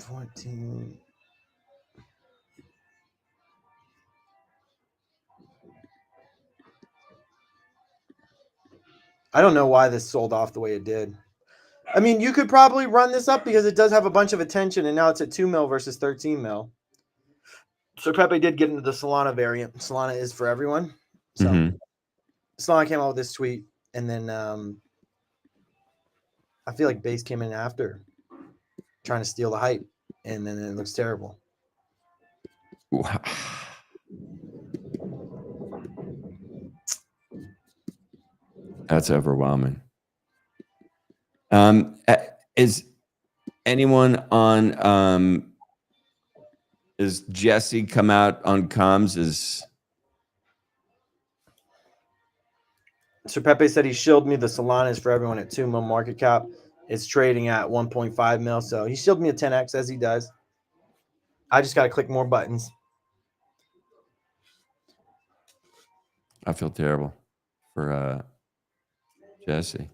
$14. I don't know why this sold off the way it did. I mean, you could probably run this up because it does have a bunch of attention, and now it's at 2 mil versus 13 mil. So Pepe did get into the Solana variant. Solana is for everyone. So Solana came out with this tweet, and then I feel like Base came in after, trying to steal the hype, and then it looks terrible.
Wow. That's overwhelming. Is anyone on is Jesse come out on comms?
So Pepe said he shielded me. The Solana is for everyone at 2 mil market cap. It's trading at 1.5 mil. So he shielded me at 10x as he does. I just got to click more buttons.
I feel terrible for Jesse.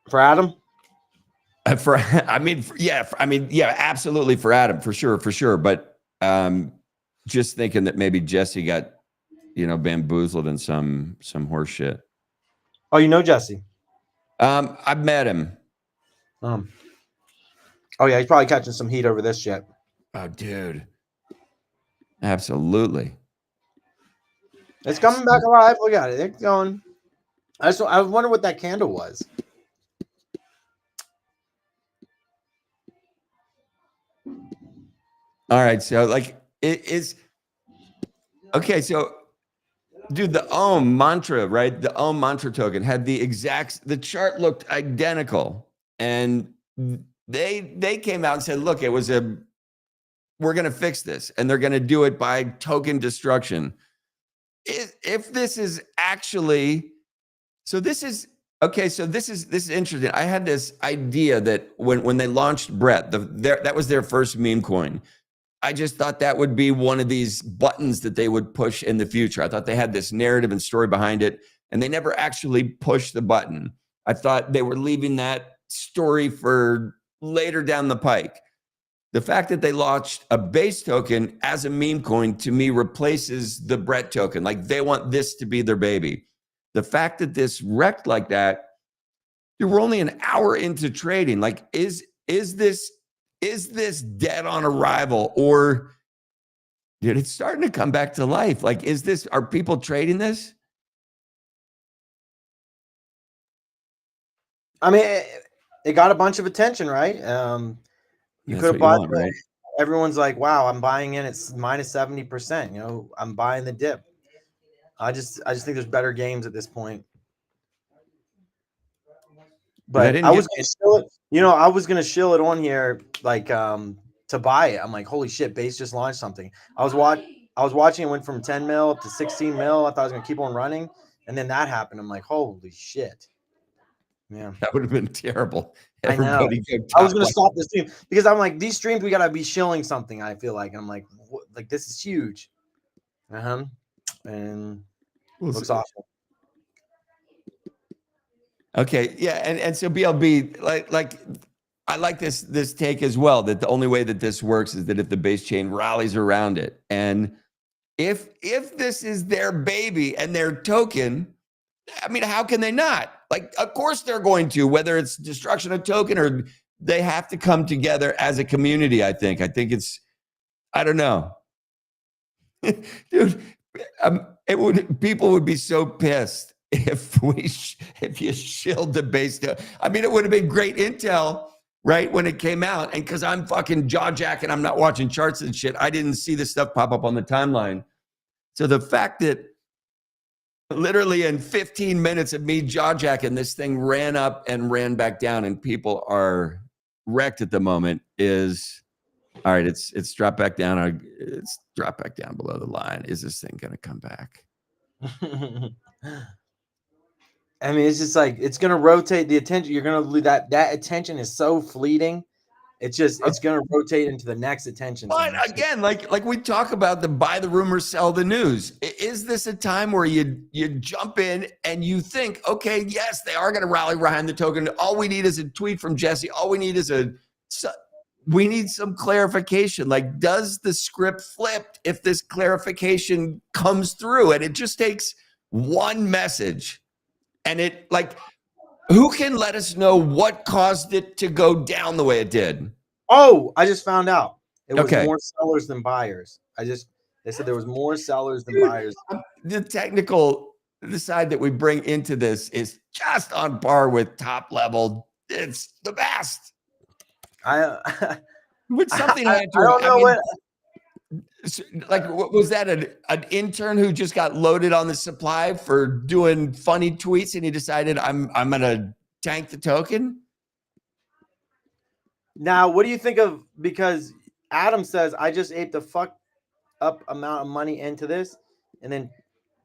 For Adam?
Yeah, absolutely for Adam, for sure. But just thinking that maybe Jesse got, bamboozled in some horse shit.
Oh, you know Jesse?
I've met him.
Oh yeah, he's probably catching some heat over this shit.
Oh, dude. Absolutely.
It's coming back alive. Look at it. It's going. I wonder what that candle was.
All right, so it is okay. So, dude, the Ohm mantra, right? The Ohm mantra token had the chart looked identical, and they came out and said, "Look, we're going to fix this, and they're going to do it by token destruction." If this is actually, so this is okay. So this is interesting. I had this idea that when they launched Brett, that was their first meme coin. I just thought that would be one of these buttons that they would push in the future. I thought they had this narrative and story behind it, and they never actually pushed the button. I thought they were leaving that story for later down the pike. The fact that they launched a base token as a meme coin, to me, replaces the Brett token. Like, they want this to be their baby. The fact that this wrecked like that, dude, we're only an hour into trading. Like, is this dead on arrival, or dude, it's starting to come back to life? Like, are people trading this?
I mean, it got a bunch of attention, right? You could have bought, right? Everyone's like, wow, I'm buying in. It's minus 70%. I'm buying the dip. I just think there's better games at this point. But I was gonna shill it. I was gonna shill it on here, like to buy it. I'm like, holy shit, Base just launched something. I was watching it went from 10 mil up to 16 mil. I thought I was gonna keep on running, and then that happened. I'm like, holy shit. Yeah,
that would have been terrible.
I know. I was gonna stop the stream because I'm like, these streams we gotta be shilling something. I feel like, and I'm like, like this is huge. And looks awful.
Okay, yeah, and so BLB, like I like this take as well, that the only way that this works is that if the base chain rallies around it, and if this is their baby and their token, I mean, how can they not? Like, of course they're going to, whether it's destruction of token or they have to come together as a community. I think it's, I don't know, dude. People would be so pissed if you shilled the base. I mean, it would have been great intel, right, when it came out. And because I'm fucking jaw jacking, I'm not watching charts and shit, I didn't see this stuff pop up on the timeline. So the fact that literally in 15 minutes of me jaw jacking, this thing ran up and ran back down, and people are wrecked at the moment is, all right, it's dropped back down. It's dropped back down below the line. Is this thing going to come back?
I mean, it's just like, it's going to rotate the attention. You're going to lose that attention is so fleeting. It's going to rotate into the next attention.
But again, like we talk about the buy the rumor, sell the news. Is this a time where you jump in and you think, okay, yes, they are going to rally behind the token. All we need is a tweet from Jesse. All we need is we need some clarification. Like, does the script flip if this clarification comes through? And it just takes one message. And it like, who can let us know what caused it to go down the way it did?
Oh, I just found out. It was
Okay.
more sellers than buyers. They said there was more sellers than buyers.
The technical, the side that we bring into this is just on par with top level. It's the best.
I
Would something
I
had to,
don't know what.
like, was that an intern who just got loaded on the supply for doing funny tweets and he decided I'm gonna tank the token?
Now, what do you think of, because Adam says I just ate the fuck up amount of money into this, and then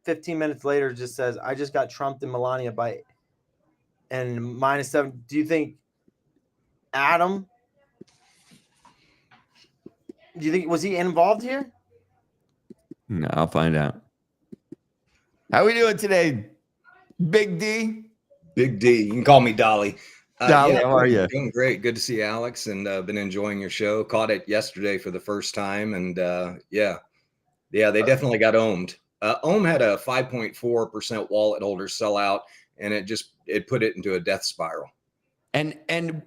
15 minutes later just says I just got trumped in Melania by and -7. Do you think Adam? Do you think was he involved here?
No, I'll find out. How we doing today, Big D?
Big D. You can call me Dolly.
Dolly, how are you?
Doing great. Good to see Alex, and been enjoying your show. Caught it yesterday for the first time, and yeah, they definitely got ohmed. Ohm had a 5.4% wallet holder sellout, and it put it into a death spiral.
And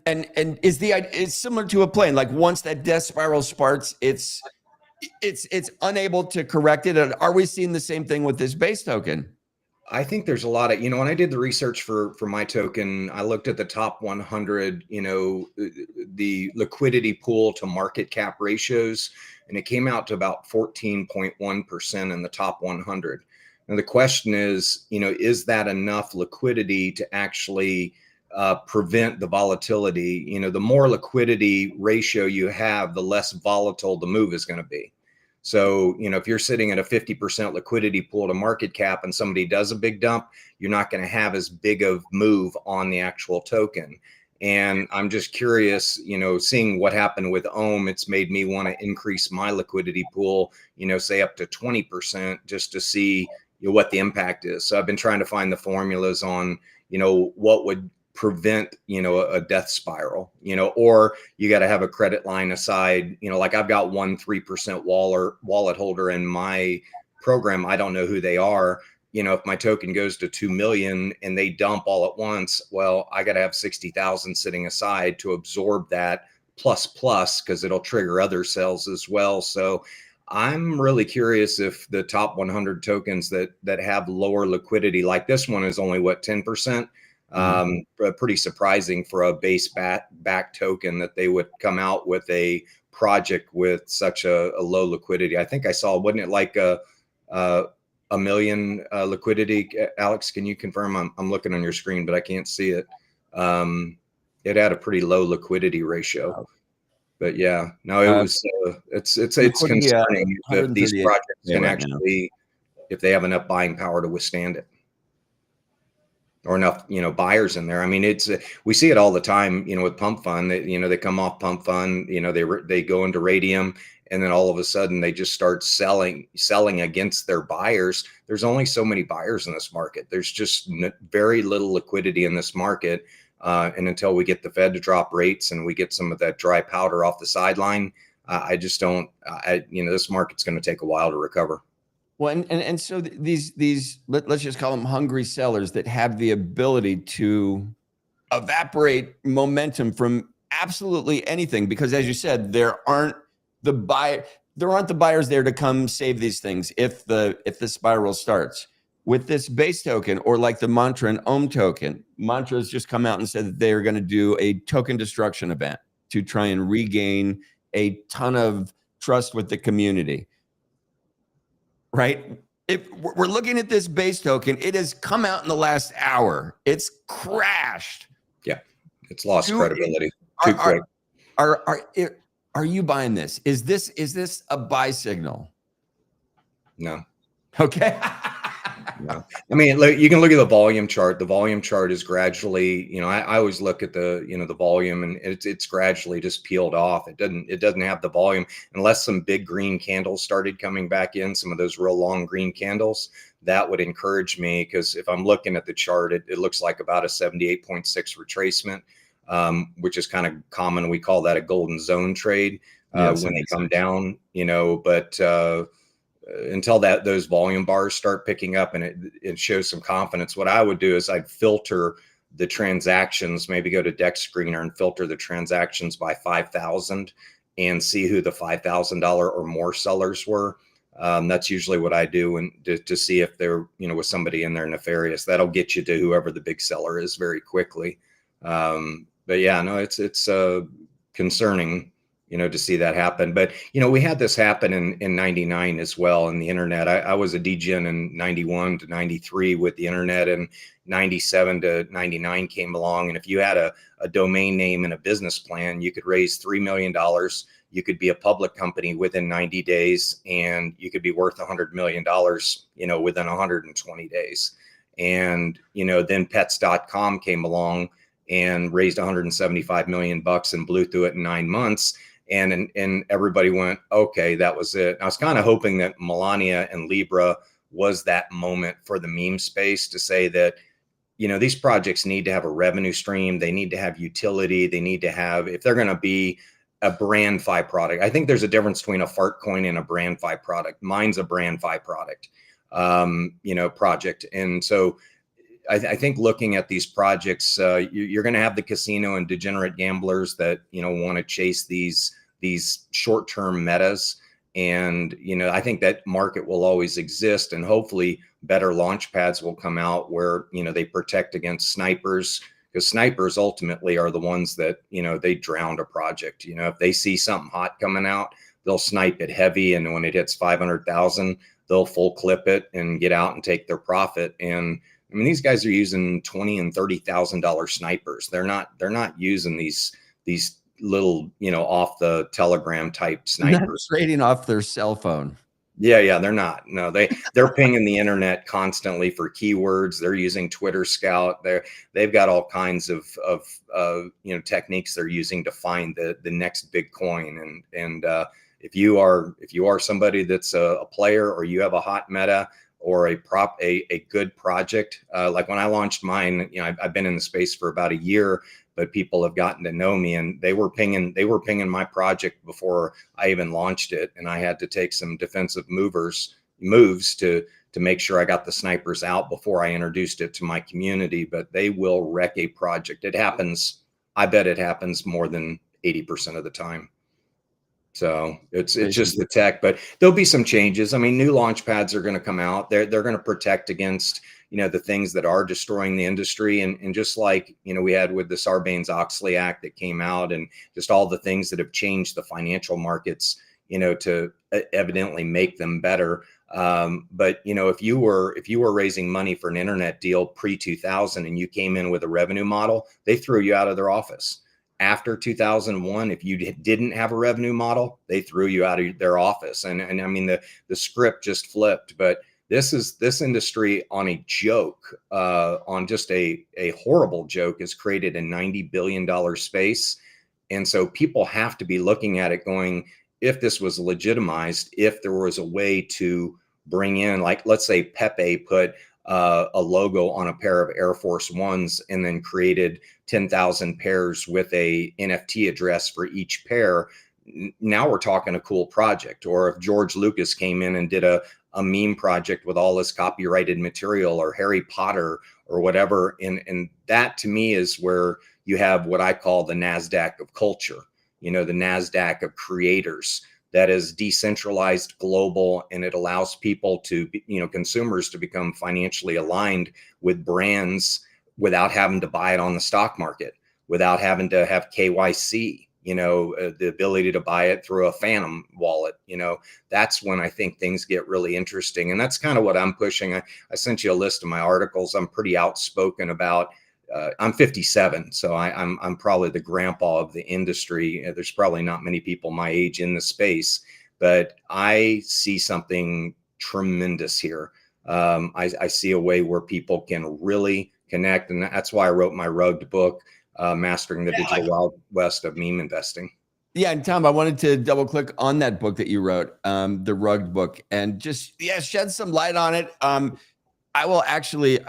is it's similar to a plane. Like once that death spiral starts, it's unable to correct it. And are we seeing the same thing with this base token?
I think there's a lot of, when I did the research for my token, I looked at the top 100, the liquidity pool to market cap ratios, and it came out to about 14.1% in the top 100. And the question is that enough liquidity to actually prevent the volatility? The more liquidity ratio you have, the less volatile the move is going to be. So, if you're sitting at a 50% liquidity pool to market cap and somebody does a big dump, you're not going to have as big of move on the actual token. And I'm just curious, seeing what happened with Ohm, it's made me want to increase my liquidity pool, say up to 20% just to see what the impact is. So I've been trying to find the formulas on, what would prevent a death spiral, or you got to have a credit line aside, like I've got 3% wallet holder in my program. I don't know who they are. If my token goes to 2 million and they dump all at once, well, I got to have 60,000 sitting aside to absorb that plus because it'll trigger other sales as well. So I'm really curious if the top 100 tokens that have lower liquidity, like this one is only 10%. Pretty surprising for a base back token that they would come out with a project with such a low liquidity. I think I saw, wasn't it like a million liquidity? Alex, can you confirm? I'm looking on your screen, but I can't see it. It had a pretty low liquidity ratio. But yeah, no, it was. It's concerning if these projects can actually, if they have enough buying power to withstand it. Or enough, buyers in there. I mean, we see it all the time, with Pump Fund. They come off Pump Fund, they go into Radium, and then all of a sudden they just start selling against their buyers. There's only so many buyers in this market. There's just very little liquidity in this market, and until we get the Fed to drop rates and we get some of that dry powder off the sideline, I just don't. This market's going to take a while to recover.
Well, and so these let's just call them hungry sellers that have the ability to evaporate momentum from absolutely anything, because as you said, there aren't the buyers there to come save these things if the spiral starts. With this base token, or like the Mantra and Ohm token, Mantra has just come out and said that they are going to do a token destruction event to try and regain a ton of trust with the community. Right? If we're looking at this base token, it has come out in the last hour. It's crashed.
Yeah, it's lost credibility.
Too quick. Are you buying this? Is this a buy signal?
No.
Okay.
No. I mean, you can look at the volume chart. The volume chart is gradually, I always look at the, the volume, and it's gradually just peeled off. It doesn't have the volume unless some big green candles started coming back in, some of those real long green candles. That would encourage me, because if I'm looking at the chart, it looks like about a 78.6 retracement, which is kind of common. We call that a golden zone trade when they come down, but until those volume bars start picking up and it shows some confidence, what I would do is I'd filter the transactions, maybe go to Deck Screener and filter the transactions by 5,000 and see who the $5,000 or more sellers were. That's usually what I do, and to see if there, was somebody in there nefarious. That'll get you to whoever the big seller is very quickly. But yeah, no, it's concerning, to see that happen. But, we had this happen in 99 as well in the internet. I was a degen in 91 to 93 with the internet, and 97 to 99 came along. And if you had a domain name and a business plan, you could raise $3 million. You could be a public company within 90 days, and you could be worth $100 million, within 120 days. And, then pets.com came along and raised 175 million bucks and blew through it in 9 months. And everybody went, okay, that was it. I was kind of hoping that Melania and Libra was that moment for the meme space to say that, these projects need to have a revenue stream. They need to have utility. They need to have, if they're going to be a BrandFi product. I think there's a difference between a fart coin and a BrandFi product. Mine's a BrandFi product, project. And so I think looking at these projects, you're going to have the casino and degenerate gamblers that, want to chase these short-term metas. And, I think that market will always exist, and hopefully better launch pads will come out where, they protect against snipers, because snipers ultimately are the ones that, they drowned a project. If they see something hot coming out, they'll snipe it heavy. And when it hits 500,000, they'll full clip it and get out and take their profit. And I mean, these guys are using $20,000 and $30,000 snipers. They're not using these little, off the telegram type snipers.
Not trading off their cell phone.
Yeah, they're not. No, they're pinging the internet constantly for keywords. They're using Twitter Scout. They've got all kinds of techniques they're using to find the next big coin. And if you are somebody that's a player, or you have a hot meta, or a good project, like when I launched mine, I've been in the space for about a year, but people have gotten to know me, and they were pinging my project before I even launched it. And I had to take some defensive moves to make sure I got the snipers out before I introduced it to my community. But they will wreck a project. It happens. I bet it happens more than 80% of the time. So it's just the tech, but there'll be some changes. I mean, new launch pads are going to come out. They're going to protect against, the things that are destroying the industry. And just like, we had with the Sarbanes-Oxley Act that came out, and just all the things that have changed the financial markets, to evidently make them better. But, if you were raising money for an internet deal pre-2000 and you came in with a revenue model, they threw you out of their office. After 2001, if you didn't have a revenue model, they threw you out of their office. And I mean, the script just flipped. But this industry on a joke, on just a horrible joke, has created a $90 billion space. And so people have to be looking at it going, if this was legitimized, if there was a way to bring in, like, let's say Pepe put a logo on a pair of Air Force Ones and then created 10,000 pairs with a NFT address for each pair. Now we're talking a cool project. Or if George Lucas came in and did a meme project with all this copyrighted material, or Harry Potter or whatever. And that to me is where you have what I call the NASDAQ of culture, the NASDAQ of creators. That is decentralized, global, and it allows people to, consumers to become financially aligned with brands without having to buy it on the stock market, without having to have KYC, the ability to buy it through a Phantom wallet. That's when I think things get really interesting. And that's kind of what I'm pushing. I sent you a list of my articles. I'm pretty outspoken about. I'm 57, so I'm probably the grandpa of the industry. There's probably not many people my age in the space, but I see something tremendous here. I see a way where people can really connect, and that's why I wrote my rugged book, Mastering the Digital Wild West of Meme Investing.
Yeah, and Tom, I wanted to double click on that book that you wrote, the rugged book, and just shed some light on it. I will actually.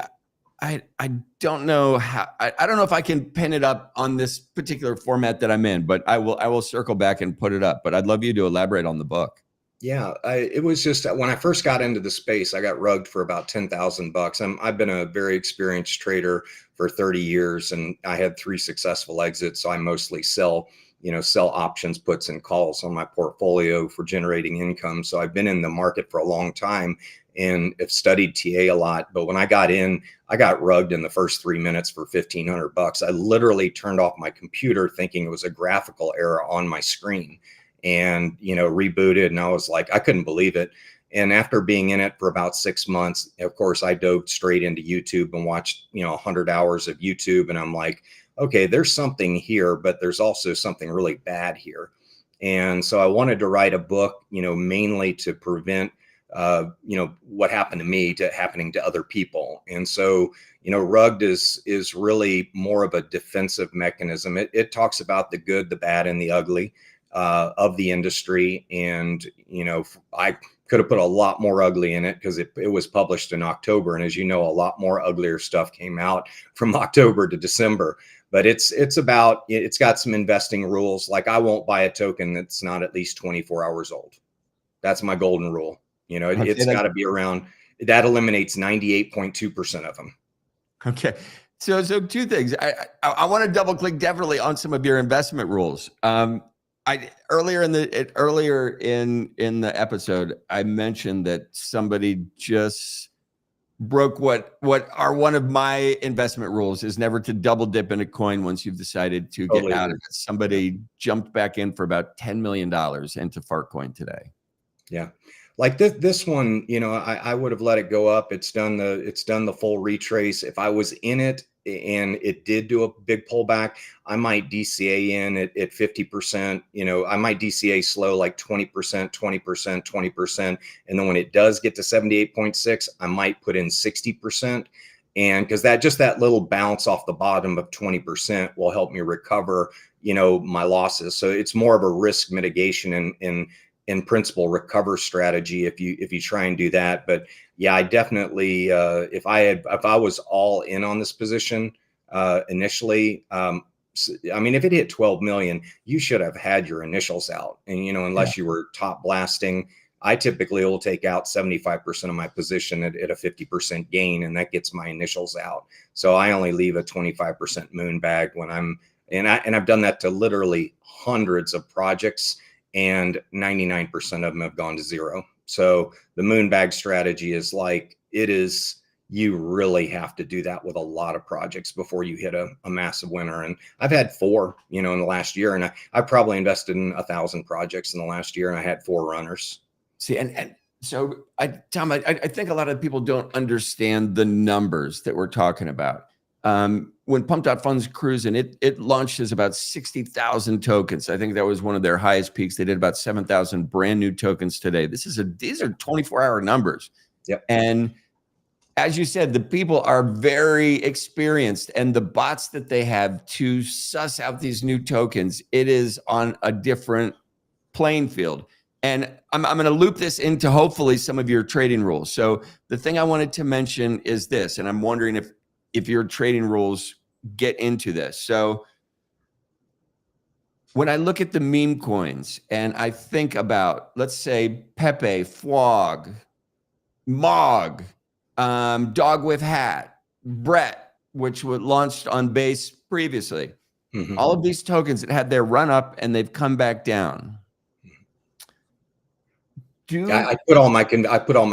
I don't know how. I don't know if I can pin it up on this particular format that I'm in, but I will circle back and put it up. But I'd love you to elaborate on the book.
Yeah, it was just when I first got into the space, I got rugged for about $10,000. I've been a very experienced trader for 30 years, and I had 3 successful exits. So I mostly sell options, puts, and calls on my portfolio for generating income. So I've been in the market for a long time and have studied TA a lot. But when I got in, I got rugged in the first 3 minutes for $1,500. I literally turned off my computer thinking it was a graphical error on my screen, and rebooted, and I was like, I couldn't believe it. And after being in it for about 6 months, of course, I dove straight into YouTube and watched 100 hours of YouTube, and I'm like, okay, there's something here, but there's also something really bad here. And so I wanted to write a book, mainly to prevent what happened to me to happening to other people. And so rugged is really more of a defensive mechanism. It talks about the good, the bad, and the ugly of the industry. And, I could have put a lot more ugly in it because it was published in October. And as you know, a lot more uglier stuff came out from October to December. But it's got some investing rules. Like, I won't buy a token that's not at least 24 hours old. That's my golden rule. It's got to be around. That eliminates 98.2% of them.
Okay. So 2 things. I want to double click definitely on some of your investment rules. Earlier in the episode, I mentioned that somebody just broke what are one of my investment rules is never to double dip in a coin once you've decided to get out of it. Somebody jumped back in for about $10 million into Fartcoin today.
Yeah. Like this one, I would have let it go up. It's done the full retrace. If I was in it and it did do a big pullback, I might DCA in at 50%. I might DCA slow, like 20%, 20%, 20%. And then when it does get to 78.6, I might put in 60%. And because that little bounce off the bottom of 20% will help me recover, my losses. So it's more of a risk mitigation and in principle recover strategy if you try and do that. But yeah, I definitely if I was all in on this position initially, if it hit 12 million, you should have had your initials out. And unless you were top blasting, I typically will take out 75% of my position at a 50% gain, and that gets my initials out. So I only leave a 25% moon bag when I've done that to literally hundreds of projects, and 99% of them have gone to zero. So the moon bag strategy is you really have to do that with a lot of projects before you hit a massive winner. And I've had 4, in the last year, and I probably invested in 1,000 projects in the last year, and I had 4 runners.
See, and so Tom, I think a lot of people don't understand the numbers that we're talking about. When Pump.Fund's cruising, it launched as about 60,000 tokens. I think that was one of their highest peaks. They did about 7,000 brand new tokens today. These are 24-hour numbers.
Yep.
And as you said, the people are very experienced, and the bots that they have to suss out these new tokens, it is on a different playing field. And I'm going to loop this into hopefully some of your trading rules. So the thing I wanted to mention is this, and I'm wondering if your trading rules get into this. So when I look at the meme coins and I think about, let's say, Pepe, Flog, Mog, Dog with Hat, Brett, which was launched on Base previously, all of these tokens that had their run up and they've come back down.
I put all my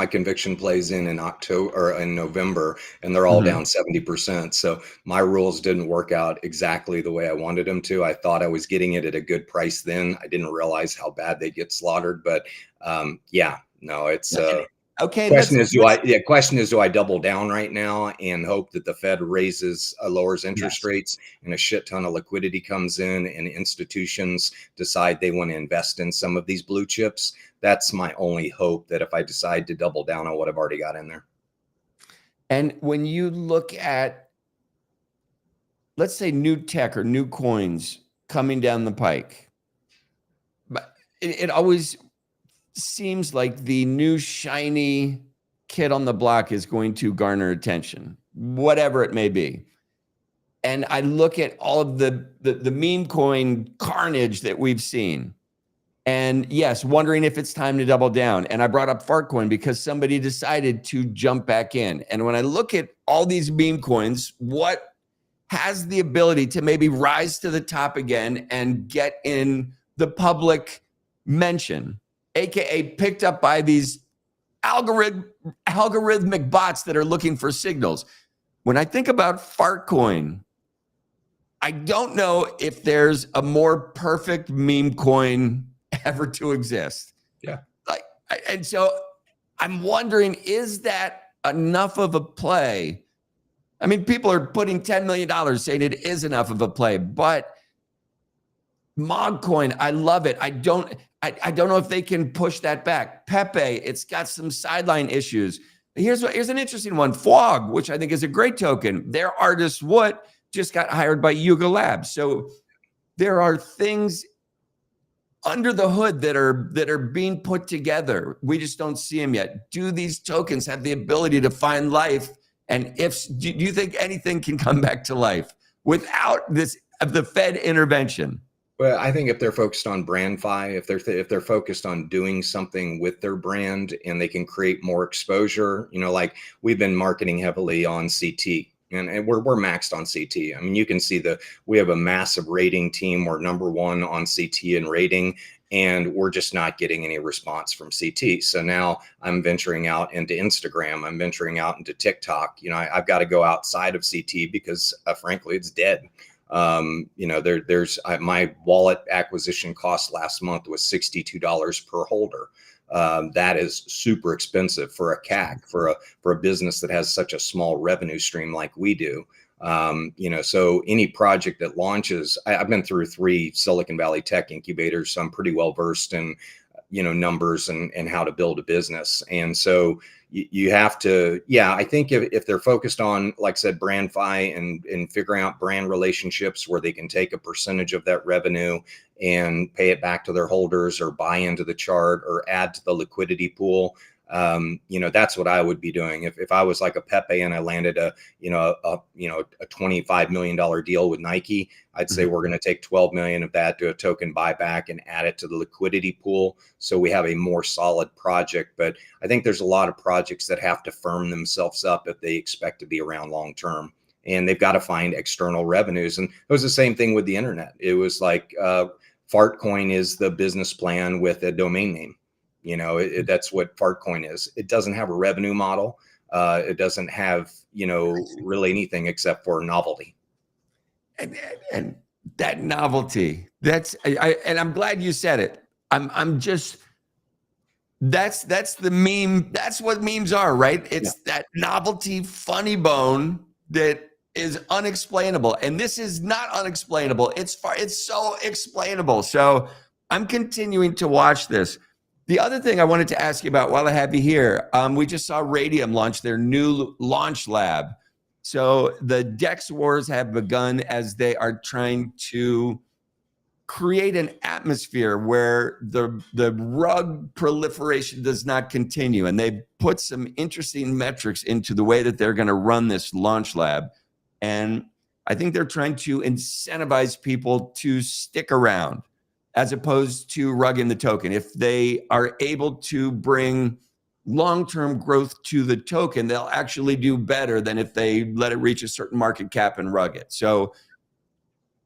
conviction plays in October or in November, and they're all down 70%. So my rules didn't work out exactly the way I wanted them to. I thought I was getting it at a good price then. I didn't realize how bad they get slaughtered. But it's
okay.
Question is, do I double down right now and hope that the Fed lowers interest rates and a shit ton of liquidity comes in and institutions decide they want to invest in some of these blue chips? That's my only hope, that if I decide to double down on what I've already got in there.
And when you look at, let's say, new tech or new coins coming down the pike, but it always seems like the new shiny kid on the block is going to garner attention, whatever it may be. And I look at all of the meme coin carnage that we've seen, And yes, wondering if it's time to double down. And I brought up Fartcoin because somebody decided to jump back in. And when I look at all these meme coins, what has the ability to maybe rise to the top again and get in the public mention, AKA picked up by these algorithmic bots that are looking for signals? When I think about Fartcoin, I don't know if there's a more perfect meme coin ever to exist.
Yeah.
And so I'm wondering, is that enough of a play? I mean, people are putting $10 million saying it is enough of a play, but Mogcoin, I love it. I don't know if they can push that back. Pepe, it's got some sideline issues. Here's an interesting one. Fog, which I think is a great token. Their artist What just got hired by Yuga Labs. So there are things under the hood that are being put together. We just don't see them yet. Do these tokens have the ability to find life? And do you think anything can come back to life without the Fed intervention?
Well, I think if they're focused on BrandFi, if they're focused on doing something with their brand and they can create more exposure, like we've been marketing heavily on CT. And we're maxed on CT. I mean, you can see we have a massive rating team. We're number one on CT in rating, and we're just not getting any response from CT. So now I'm venturing out into Instagram. I'm venturing out into TikTok. I've got to go outside of CT because frankly, it's dead. There's my wallet acquisition cost last month was $62 per holder. That is super expensive for a CAC for a business that has such a small revenue stream like we do. So any project that launches, I've been through 3 Silicon Valley tech incubators, so I'm pretty well versed in, numbers and how to build a business. And so you have to, I think if they're focused on, like I said, BrandFi and figuring out brand relationships where they can take a percentage of that revenue and pay it back to their holders or buy into the chart or add to the liquidity pool, that's what I would be doing. If I was like a Pepe and I landed a $25 million deal with Nike, I'd say we're going to take 12 million of that, do a token buyback and add it to the liquidity pool. So we have a more solid project. But I think there's a lot of projects that have to firm themselves up if they expect to be around long term. And they've got to find external revenues. And it was the same thing with the internet. It was like Fartcoin is the business plan with a domain name. That's what Fartcoin is. It doesn't have a revenue model. It doesn't have, really anything except for novelty.
And that novelty, and I'm glad you said it. That's the meme. That's what memes are, right? It's that novelty, funny bone that is unexplainable. And this is not unexplainable. It's so explainable. So I'm continuing to watch this. The other thing I wanted to ask you about while I have you here, we just saw Raydium launch their new launch lab. So the DEX wars have begun as they are trying to create an atmosphere where the rug proliferation does not continue. And they put some interesting metrics into the way that they're going to run this launch lab. And I think they're trying to incentivize people to stick around as opposed to rugging the token. If they are able to bring long-term growth to the token, they'll actually do better than if they let it reach a certain market cap and rug it. So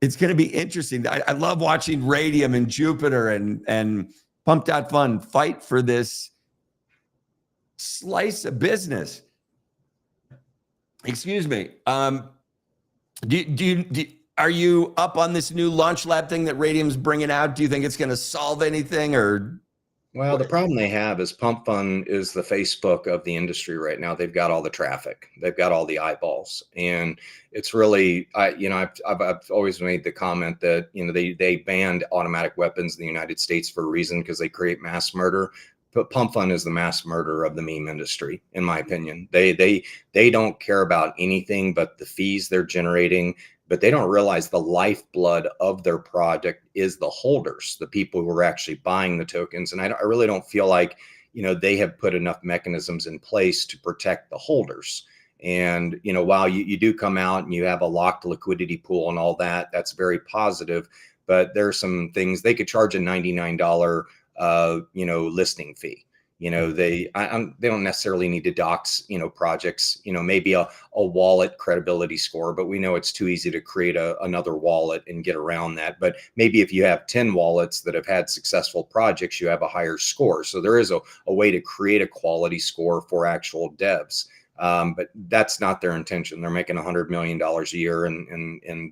it's going to be interesting. I love watching Raydium and Jupiter and Pump.Fun fight for this slice of business. Excuse me. Are you up on this new launch lab thing that Raydium's bringing out? Do you think it's going to solve anything or?
Well, the problem they have is Pump.Fun is the Facebook of the industry right now. They've got all the traffic, they've got all the eyeballs, and it's really, I've always made the comment that they banned automatic weapons in the United States for a reason, because they create mass murder. But Pump.Fun is the mass murderer of the meme industry, in my opinion. They don't care about anything but the fees they're generating. But they don't realize the lifeblood of their project is the holders, the people who are actually buying the tokens. And I really don't feel like, they have put enough mechanisms in place to protect the holders. And, while you do come out and you have a locked liquidity pool and all that, that's very positive. but there's some things they could charge a $99 listing fee. They don't necessarily need to dox, projects, maybe a wallet credibility score, but we know it's too easy to create another wallet and get around that. But maybe if you have 10 wallets that have had successful projects, you have a higher score. So there is a way to create a quality score for actual devs. But that's not their intention. They're making $100 million a year. And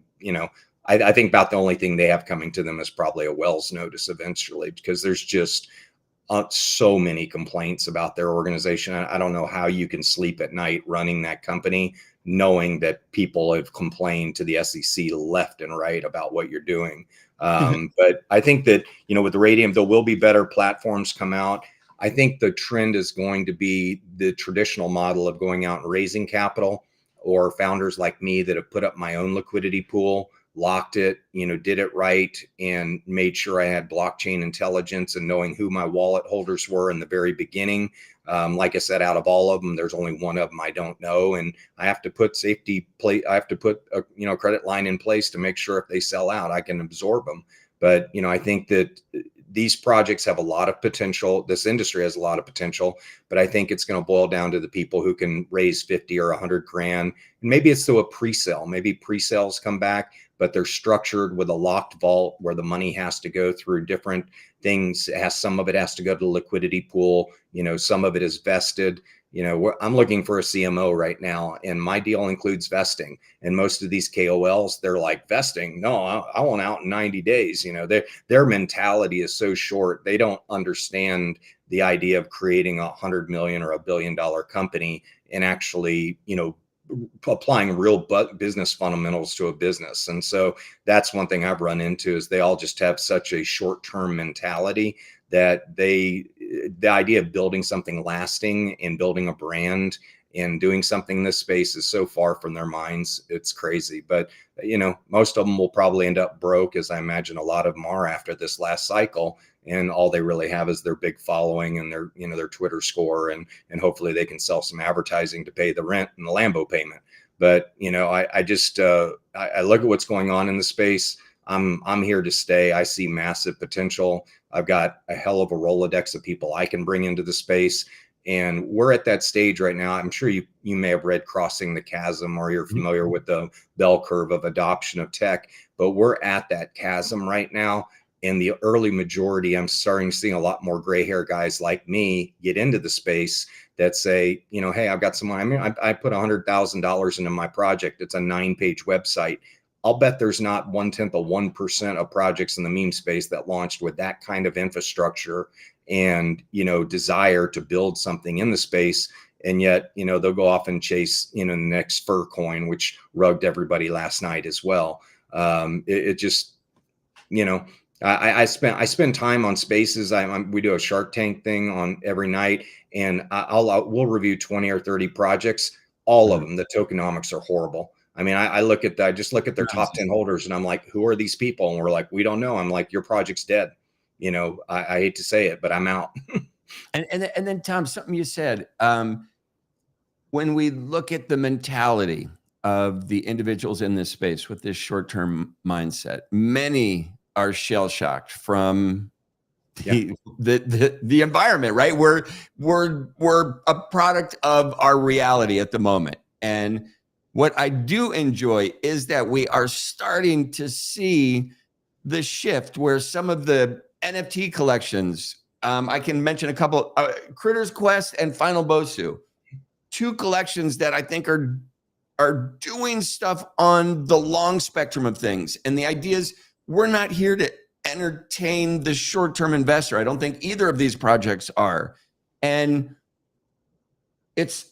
I think about the only thing they have coming to them is probably a Wells notice eventually, because there's just so many complaints about their organization. I don't know how you can sleep at night running that company, knowing that people have complained to the SEC left and right about what you're doing. But I think that, with the Raydium, there will be better platforms come out. I think the trend is going to be the traditional model of going out and raising capital, or founders like me that have put up my own liquidity pool, locked it, did it right, and made sure I had blockchain intelligence and knowing who my wallet holders were in the very beginning. Like I said, out of all of them, there's only one of them I don't know, and I have to put I have to put a credit line in place to make sure if they sell out, I can absorb them. But I think that these projects have a lot of potential. This industry has a lot of potential, but I think it's going to boil down to the people who can raise 50 or 100 grand. And maybe it's through a pre-sale. Maybe pre-sales come back, but they're structured with a locked vault where the money has to go through different things. Some of it has to go to the liquidity pool. Some of it is vested. I'm looking for a CMO right now, and my deal includes vesting. And most of these KOLs, they're like, vesting? No, I want out in 90 days. Their mentality is so short. They don't understand the idea of creating $100 million or $1 billion company and actually, applying real business fundamentals to a business. And so that's one thing I've run into, is they all just have such a short-term mentality that the idea of building something lasting and building a brand and doing something in this space is so far from their minds. It's crazy. But, most of them will probably end up broke, as I imagine a lot of them are after this last cycle. And all they really have is their big following and their Twitter score. And hopefully they can sell some advertising to pay the rent and the Lambo payment. But, I just, I look at what's going on in the space. I'm here to stay. I see massive potential. I've got a hell of a Rolodex of people I can bring into the space. And we're at that stage right now. I'm sure you may have read Crossing the Chasm, or you're familiar with the bell curve of adoption of tech, but we're at that chasm right now. In the early majority, I'm starting to see a lot more gray hair guys like me get into the space that say, hey, I've got some money. I put $100,000 into my project. It's a 9-page website. I'll bet there's not 0.1% of projects in the meme space that launched with that kind of infrastructure and, desire to build something in the space. And yet, they'll go off and chase, the next fur coin, which rugged everybody last night as well. It just, I spend time on spaces. We do a Shark Tank thing on every night, and we'll review 20 or 30 projects. All of them, the tokenomics are horrible. I mean, I just look at their top 10 holders, and I'm like, who are these people? And we're like, we don't know. I'm like, your project's dead. I hate to say it, but I'm out.
And then Tom, something you said, when we look at the mentality of the individuals in this space with this short-term mindset, many are shell-shocked from the environment, right? We're a product of our reality at the moment. And what I do enjoy is that we are starting to see the shift where some of the NFT collections, I can mention a couple, Critters Quest and Final Bosu, 2 collections that I think are doing stuff on the long spectrum of things. And the idea is, we're not here to entertain the short-term investor. I don't think either of these projects are. And it's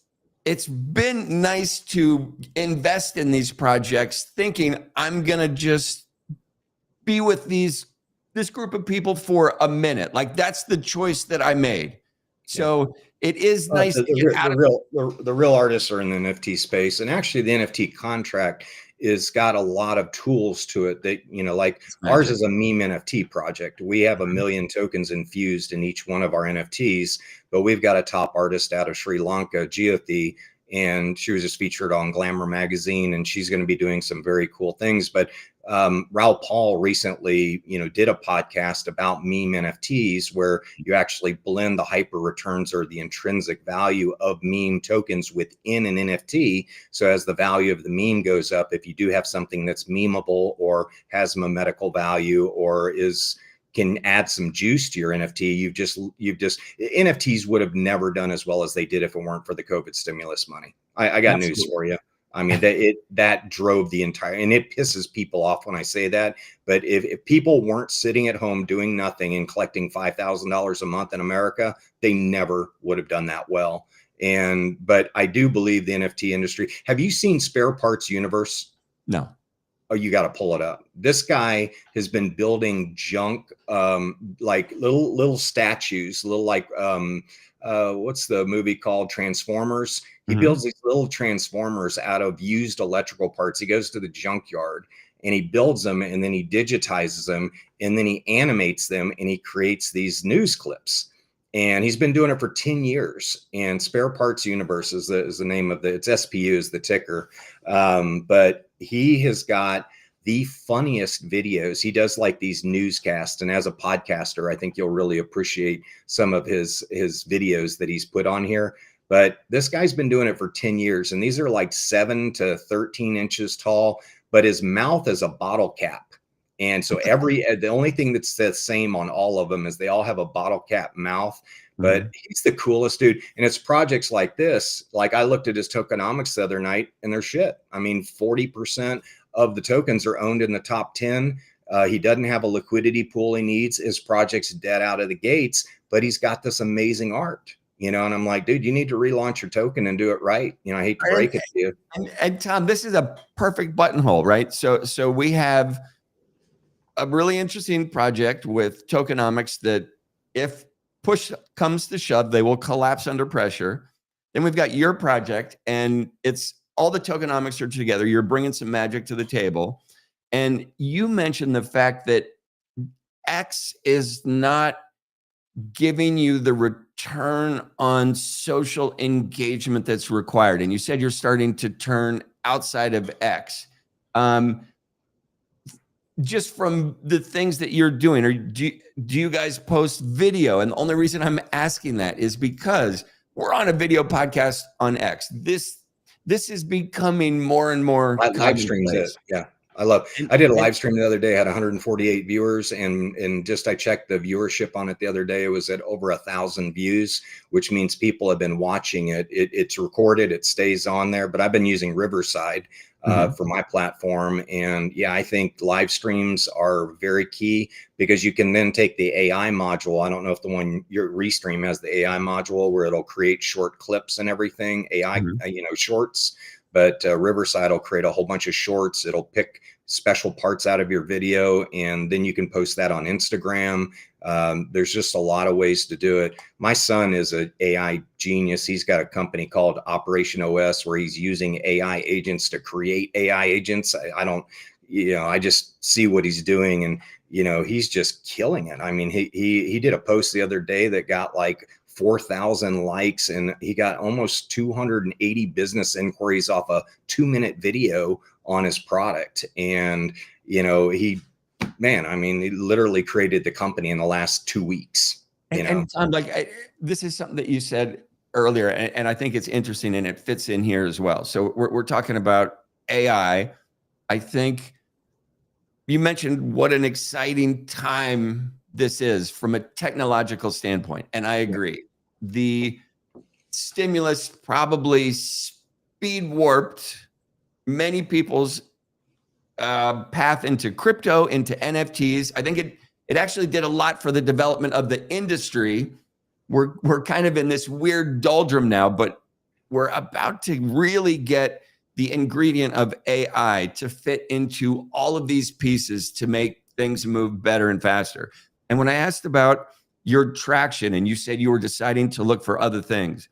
been nice to invest in these projects thinking I'm going to just be with this group of people for a minute. Like, that's the choice that I made. So it is nice to get out of
the real artists are in the NFT space. And actually the NFT contract is got a lot of tools to it that, like ours is a meme NFT project. We have 1 million tokens infused in each one of our NFTs, but we've got a top artist out of Sri Lanka, Jyoti, and she was just featured on Glamour magazine, and she's going to be doing some very cool things. But Raoul Paul recently, did a podcast about meme NFTs where you actually blend the hyper returns or the intrinsic value of meme tokens within an NFT. So as the value of the meme goes up, if you do have something that's memeable or has memetical value or can add some juice to your NFT, you've just NFTs would have never done as well as they did if it weren't for the COVID stimulus money. I got news for you. I mean, that drove the entire, and it pisses people off when I say that. But if people weren't sitting at home doing nothing and collecting $5,000 a month in America, they never would have done that well. But I do believe the NFT industry. Have you seen Spare Parts Universe?
No.
Oh, you got to pull it up. This guy has been building junk, like little statues, what's the movie called? Transformers. He builds these little transformers out of used electrical parts. He goes to the junkyard and he builds them, and then he digitizes them, and then he animates them, and he creates these news clips. And he's been doing it for 10 years. And Spare Parts Universe is the name of it's SPU is the ticker. But he has got the funniest videos. He does like these newscasts. And as a podcaster, I think you'll really appreciate some of his videos that he's put on here. But this guy's been doing it for 10 years. And these are like 7 to 13 inches tall, but his mouth is a bottle cap. And so the only thing that's the same on all of them is they all have a bottle cap mouth, but he's the coolest dude. And it's projects like this. Like I looked at his tokenomics the other night and they're shit. I mean, 40% of the tokens are owned in the top 10. He doesn't have a liquidity pool he needs. His project's dead out of the gates, but he's got this amazing art. And I'm like, dude, you need to relaunch your token and do it right. I hate to break it to you.
And Tom, this is a perfect buttonhole, right? So we have a really interesting project with tokenomics that if push comes to shove, they will collapse under pressure. Then we've got your project, and it's all the tokenomics are together. You're bringing some magic to the table. And you mentioned the fact that X is not giving you the return on social engagement that's required. And you said you're starting to turn outside of X. Just from the things that you're doing, or do you guys post video? And the only reason I'm asking that is because we're on a video podcast on X. This is becoming more and more
live streams. Yeah. I did a live stream the other day, had 148 viewers, and just I checked the viewership on it the other day. It was at over 1,000 views, which means people have been watching it. It's recorded, it stays on there, but I've been using Riverside for my platform. And yeah, I think live streams are very key because you can then take the AI module. I don't know if the one your Restream has the AI module where it'll create short clips and everything, AI, shorts. But Riverside will create a whole bunch of shorts. It'll pick special parts out of your video, and then you can post that on Instagram. There's just a lot of ways to do it. My son is an AI genius. He's got a company called Operation OS where he's using AI agents to create AI agents. I just see what he's doing, and he's just killing it. I mean, he did a post the other day that got like 4,000 likes, and he got almost 280 business inquiries off a 2-minute video on his product. And, he literally created the company in the last 2 weeks.
And Tom, this is something that you said earlier, and I think it's interesting and it fits in here as well. So we're talking about AI. I think you mentioned what an exciting time this is from a technological standpoint. And I agree. The stimulus probably speed warped many people's path into crypto, into NFTs. I think it actually did a lot for the development of the industry. We're kind of in this weird doldrum now, but we're about to really get the ingredient of AI to fit into all of these pieces to make things move better and faster. And when I asked about your traction and you said you were deciding to look for other things,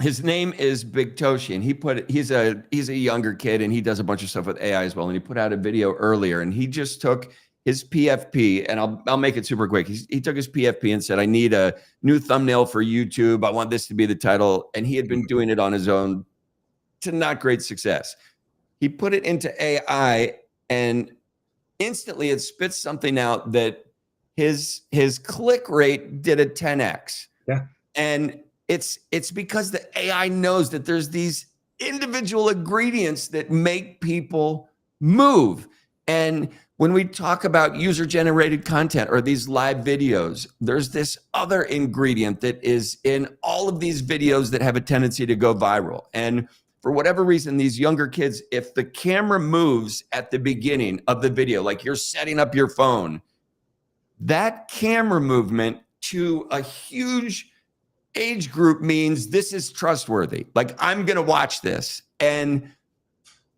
his name is Big Toshi, and he's a younger kid, and he does a bunch of stuff with AI as well. And he put out a video earlier, and he just took his PFP, and I'll make it super quick. He took his PFP and said, I need a new thumbnail for YouTube. I want this to be the title. And he had been doing it on his own to not great success. he put it into AI, and instantly it spits something out that his click rate did a 10x.
Yeah.
And it's because the AI knows that there's these individual ingredients that make people move. And when we talk about user generated content or these live videos, there's this other ingredient that is in all of these videos that have a tendency to go viral. And for whatever reason, these younger kids, if the camera moves at the beginning of the video, like you're setting up your phone, that camera movement to a huge age group means this is trustworthy. Like, I'm going to watch this. And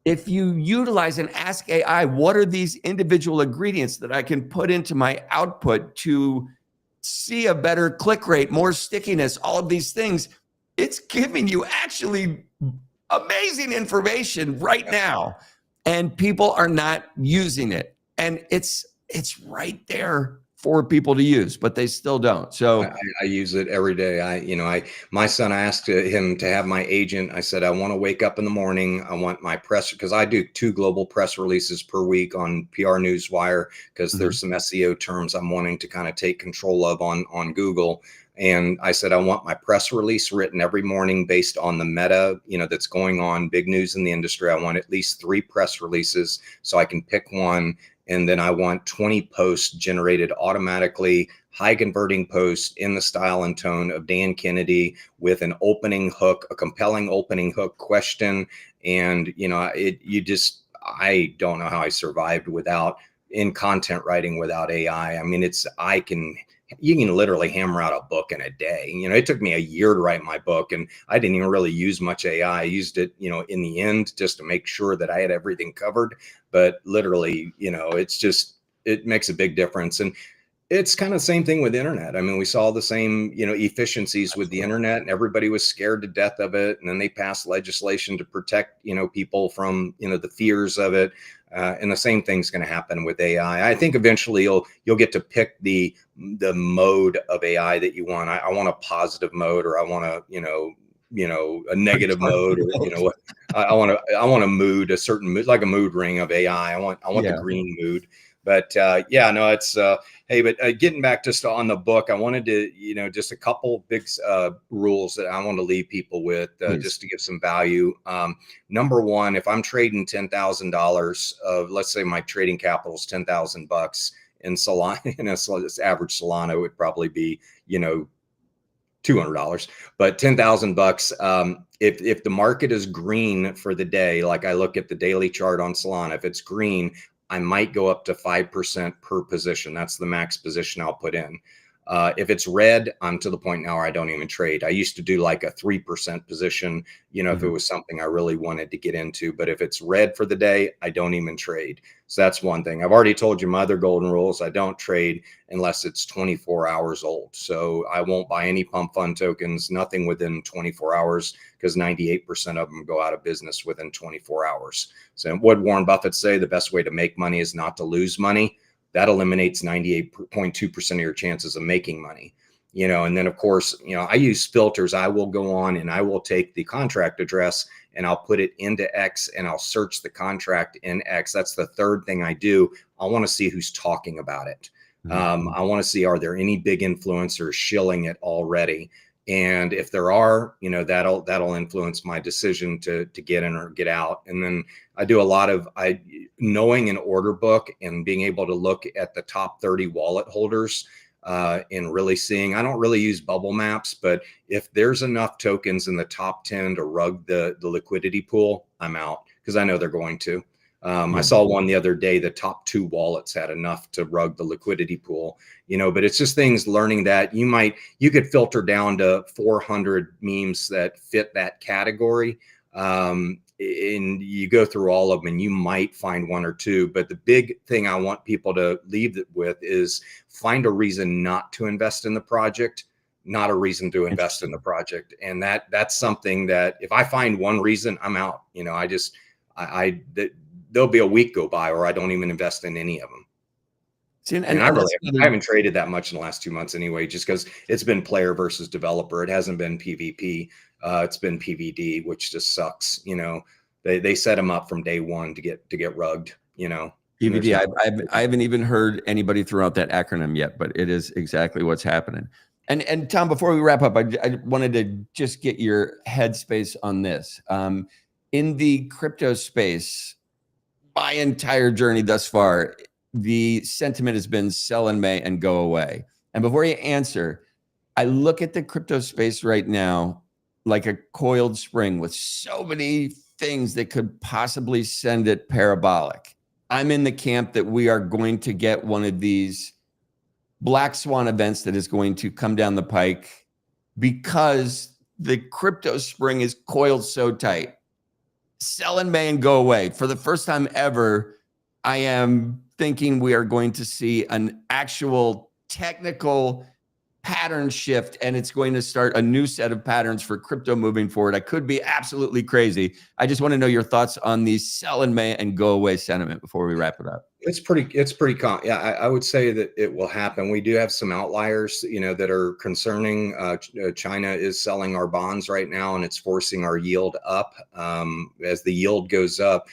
if you utilize and ask AI, what are these individual ingredients that I can put into my output to see a better click rate, more stickiness, all of these things, it's giving you actually amazing information right now. And people are not using it. And it's right there for people to use, but they still don't. So
I use it every day. My son, I asked him to have my agent. I said, I want to wake up in the morning. I want my press, because I do 2 global press releases per week on PR Newswire, because there's some SEO terms I'm wanting to kind of take control of on Google. And I said, I want my press release written every morning based on the meta, that's going on, big news in the industry. I want at least 3 press releases so I can pick one. And then I want 20 posts generated automatically, high converting posts in the style and tone of Dan Kennedy, with an opening hook, a compelling opening hook question. And, I don't know how I survived in content writing without AI. I mean, you can literally hammer out a book in a day. It took me a year to write my book, and I didn't even really use much AI. I used it, in the end, just to make sure that I had everything covered. But literally, it makes a big difference. And it's kind of the same thing with the internet. I mean, we saw the same, efficiencies with the internet, and everybody was scared to death of it. And then they passed legislation to protect, people from, the fears of it. And the same thing's going to happen with AI. I think eventually you'll get to pick the mode of AI that you want. I want a positive mode, or I want a negative mode, or I want a mood, a certain mood, like a mood ring of AI. I want the green mood. But it's hey, but getting back just on the book, I wanted to, just a couple big rules that I want to leave people with, just to give some value. Number one, if I'm trading $10,000 of, let's say my trading capital is $10,000 in Solana, so this average Solana would probably be, $200, but $10,000. If the market is green for the day, like I look at the daily chart on Solana, if it's green, I might go up to 5% per position. That's the max position I'll put in. If it's red, I'm to the point now where I don't even trade. I used to do like a 3% position, if it was something I really wanted to get into. But if it's red for the day, I don't even trade. So that's one thing. I've already told you my other golden rules. I don't trade unless it's 24 hours old. So I won't buy any pump fund tokens, nothing within 24 hours, because 98% of them go out of business within 24 hours. So what Warren Buffett say, the best way to make money is not to lose money. That eliminates 98.2% of your chances of making money, and then of course, I use filters. I will go on and I will take the contract address and I'll put it into X and I'll search the contract in X. That's the third thing I do. I want to see who's talking about it. I want to see, are there any big influencers shilling it already? And if there are, that'll influence my decision to get in or get out. And then I do a lot of knowing an order book and being able to look at the top 30 wallet holders and really seeing. I don't really use bubble maps, but if there's enough tokens in the top 10 to rug the liquidity pool, I'm out, because I know they're going to. I saw one the other day, the top 2 wallets had enough to rug the liquidity pool, but it's just things, learning that you could filter down to 400 memes that fit that category. And you go through all of them and you might find 1 or 2. But the big thing I want people to leave it with is find a reason not to invest in the project, not a reason to invest in the project. And that's something that if I find one reason, I'm out. There'll be a week go by where I don't even invest in any of them. See, and I haven't traded that much in the last 2 months anyway, just because it's been player versus developer. It hasn't been PvP. It's been PvD, which just sucks, they set them up from day one to get rugged, you know. And there's
EVD.
no-
I haven't even heard anybody throw out that acronym yet, but it is exactly what's happening. And Tom, before we wrap up, I wanted to just get your headspace on this. In the crypto space, my entire journey thus far, the sentiment has been sell in May and go away. And before you answer, I look at the crypto space right now like a coiled spring with so many things that could possibly send it parabolic. I'm in the camp that we are going to get one of these black swan events that is going to come down the pike because the crypto spring is coiled so tight. Sell in May and go away. For the first time ever, I am thinking we are going to see an actual technical pattern shift, and it's going to start a new set of patterns for crypto moving forward. I could be absolutely crazy. I just want to know your thoughts on the sell in May and go away sentiment before we wrap it up.
It's pretty yeah, I would say that it will happen. We do have some outliers, you know, that are concerning. China is selling our bonds right now, and it's forcing our yield up. As the yield goes up,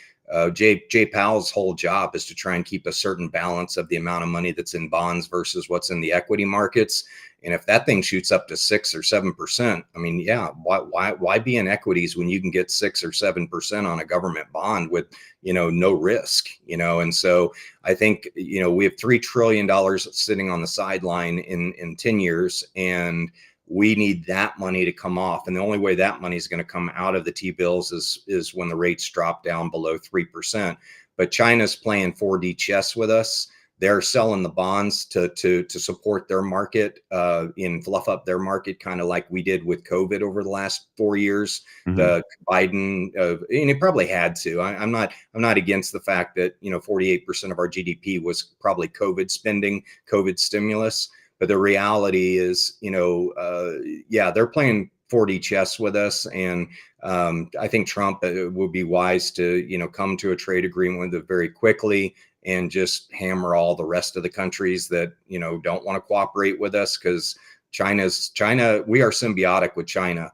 Jay Powell's whole job is to try and keep a certain balance of the amount of money that's in bonds versus what's in the equity markets. And if that thing shoots up to 6 or 7%, I mean, yeah, why be in equities when you can get 6 or 7% on a government bond with, you know, no risk, you know? And so I think, you know, we have $3 trillion sitting on the sideline in 10 years, and we need that money to come off. And the only way that money is going to come out of the T-bills is when the rates drop down below 3%. But China's playing 4D chess with us. They're selling the bonds to support their market, and fluff up their market, kind of like we did with COVID over the last 4 years.
Mhm.
The Biden, and it probably had to. I'm not against the fact that, you know, 48% of our GDP was probably COVID spending, COVID stimulus. But the reality is, you know, yeah, they're playing 4D chess with us, and I think Trump would be wise to, you know, come to a trade agreement with it very quickly and just hammer all the rest of the countries that, you know, don't want to cooperate with us, because China, we are symbiotic with China.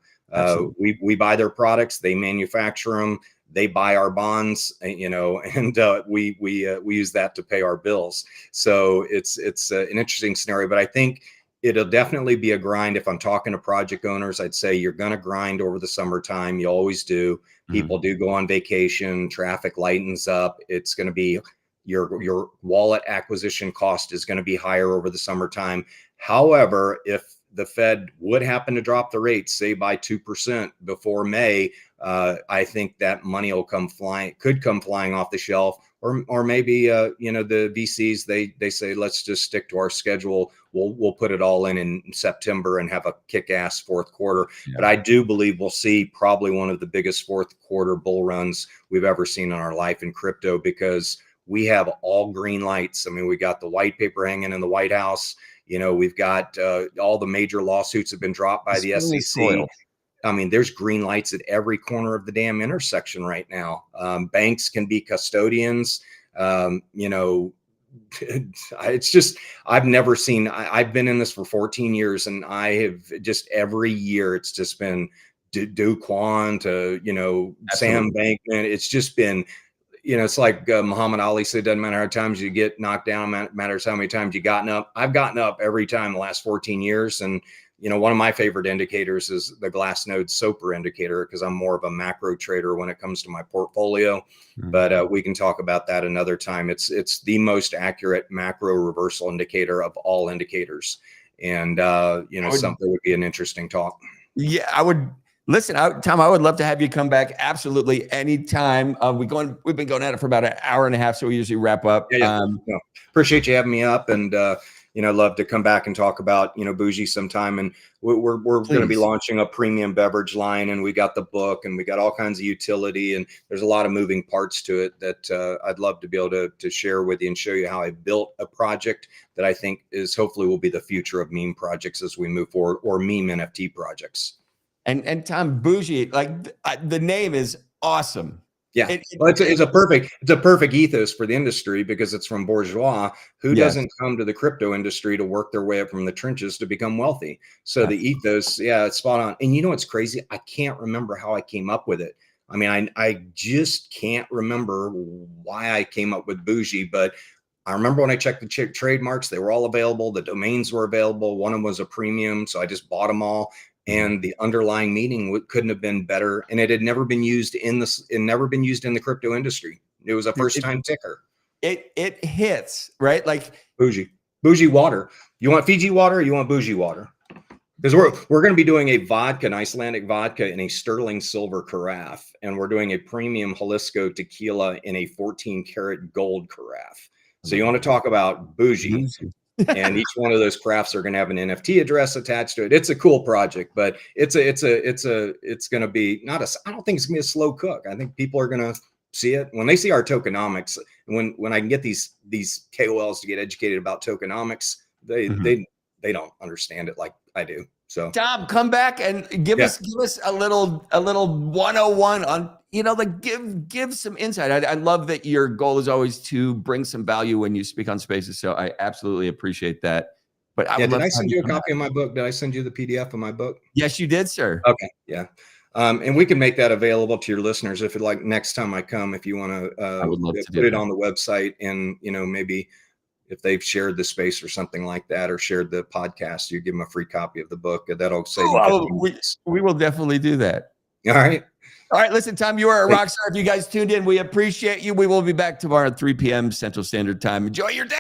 We buy their products, they manufacture them, they buy our bonds, you know, and we use that to pay our bills. So it's an interesting scenario, but I think it'll definitely be a grind. If I'm talking to project owners, I'd say you're going to grind over the summertime. You always do. People do go on vacation, traffic lightens up. It's going to be your wallet acquisition cost is going to be higher over the summertime. However, if the Fed would happen to drop the rates, say by 2% before May, I think that money will could come flying off the shelf, or maybe you know, the VCs they say, let's just stick to our schedule. We'll put it all in September and have a kick-ass fourth quarter. Yeah. But I do believe we'll see probably one of the biggest fourth quarter bull runs we've ever seen in our life in crypto, because we have all green lights. I mean, we got the white paper hanging in the White House. You know, we've got all the major lawsuits have been dropped by the SEC. Coiled. I mean, there's green lights at every corner of the damn intersection right now. Banks can be custodians. You know, it's just, I've never seen, I've been in this for 14 years, and I have just every year it's just been Do Kwon to, you know, Absolutely. Sam Bankman. It's just been, you know, it's like Muhammad Ali said, doesn't matter how many times you get knocked down, matters how many times you've gotten up. I've gotten up every time the last 14 years. And, you know, one of my favorite indicators is the Glassnode SOPR indicator, because I'm more of a macro trader when it comes to my portfolio. Mm-hmm. But we can talk about that another time. It's the most accurate macro reversal indicator of all indicators. And, you know, something would be an interesting talk.
Yeah, I would. Listen, Tom, I would love to have you come back absolutely anytime. We've been going at it for about an hour and a half, so we usually wrap up.
Yeah. No, appreciate you having me up, and you know, love to come back and talk about, you know, Bougie sometime. And we're going to be launching a premium beverage line, and we got the book, and we got all kinds of utility, and there's a lot of moving parts to it that I'd love to be able to share with you and show you how I built a project that I think is hopefully will be the future of meme projects as we move forward, or meme NFT projects.
And Tom, Bougie, like the name is awesome.
Yeah, well, it's a perfect ethos for the industry, because it's from bourgeois who doesn't come to the crypto industry to work their way up from the trenches to become wealthy. So the ethos, yeah, it's spot on. And you know what's crazy? I can't remember how I came up with it. I mean, I just can't remember why I came up with Bougie, but I remember when I checked the trademarks, they were all available. The domains were available. One of them was a premium, so I just bought them all. And the underlying meaning couldn't have been better. And it had never been used in the crypto industry. It was a first time ticker.
It hits, right? Like
Bougie water. You want Fiji water or you want Bougie water? Because we're going to be doing an Icelandic vodka in a sterling silver carafe, and we're doing a premium Jalisco tequila in a 14 karat gold carafe. So you want to talk about bougie, and each one of those crafts are going to have an NFT address attached to it. It's a cool project, but it's going to be I don't think it's going to be a slow cook. I think people are going to see it when they see our tokenomics. When I can get these KOLs to get educated about tokenomics, they don't understand it like I do. So
Tom, come back and give us a little 101 on, give some insight. I love that your goal is always to bring some value when you speak on Spaces. So I absolutely appreciate that. But
did I send you a copy of my book? Did I send you the PDF of my book?
Yes, you did, sir.
Okay. Yeah. And we can make that available to your listeners if you'd like. Next time I come, if you want to,
I would love to
put it on the website, and maybe if they've shared the space or something like that, or shared the podcast, you give them a free copy of the book. That'll save
we will definitely do that.
All right.
Listen, Tom, you are a rock star. If you guys tuned in, we appreciate you. We will be back tomorrow at 3 p.m. Central Standard Time. Enjoy your day.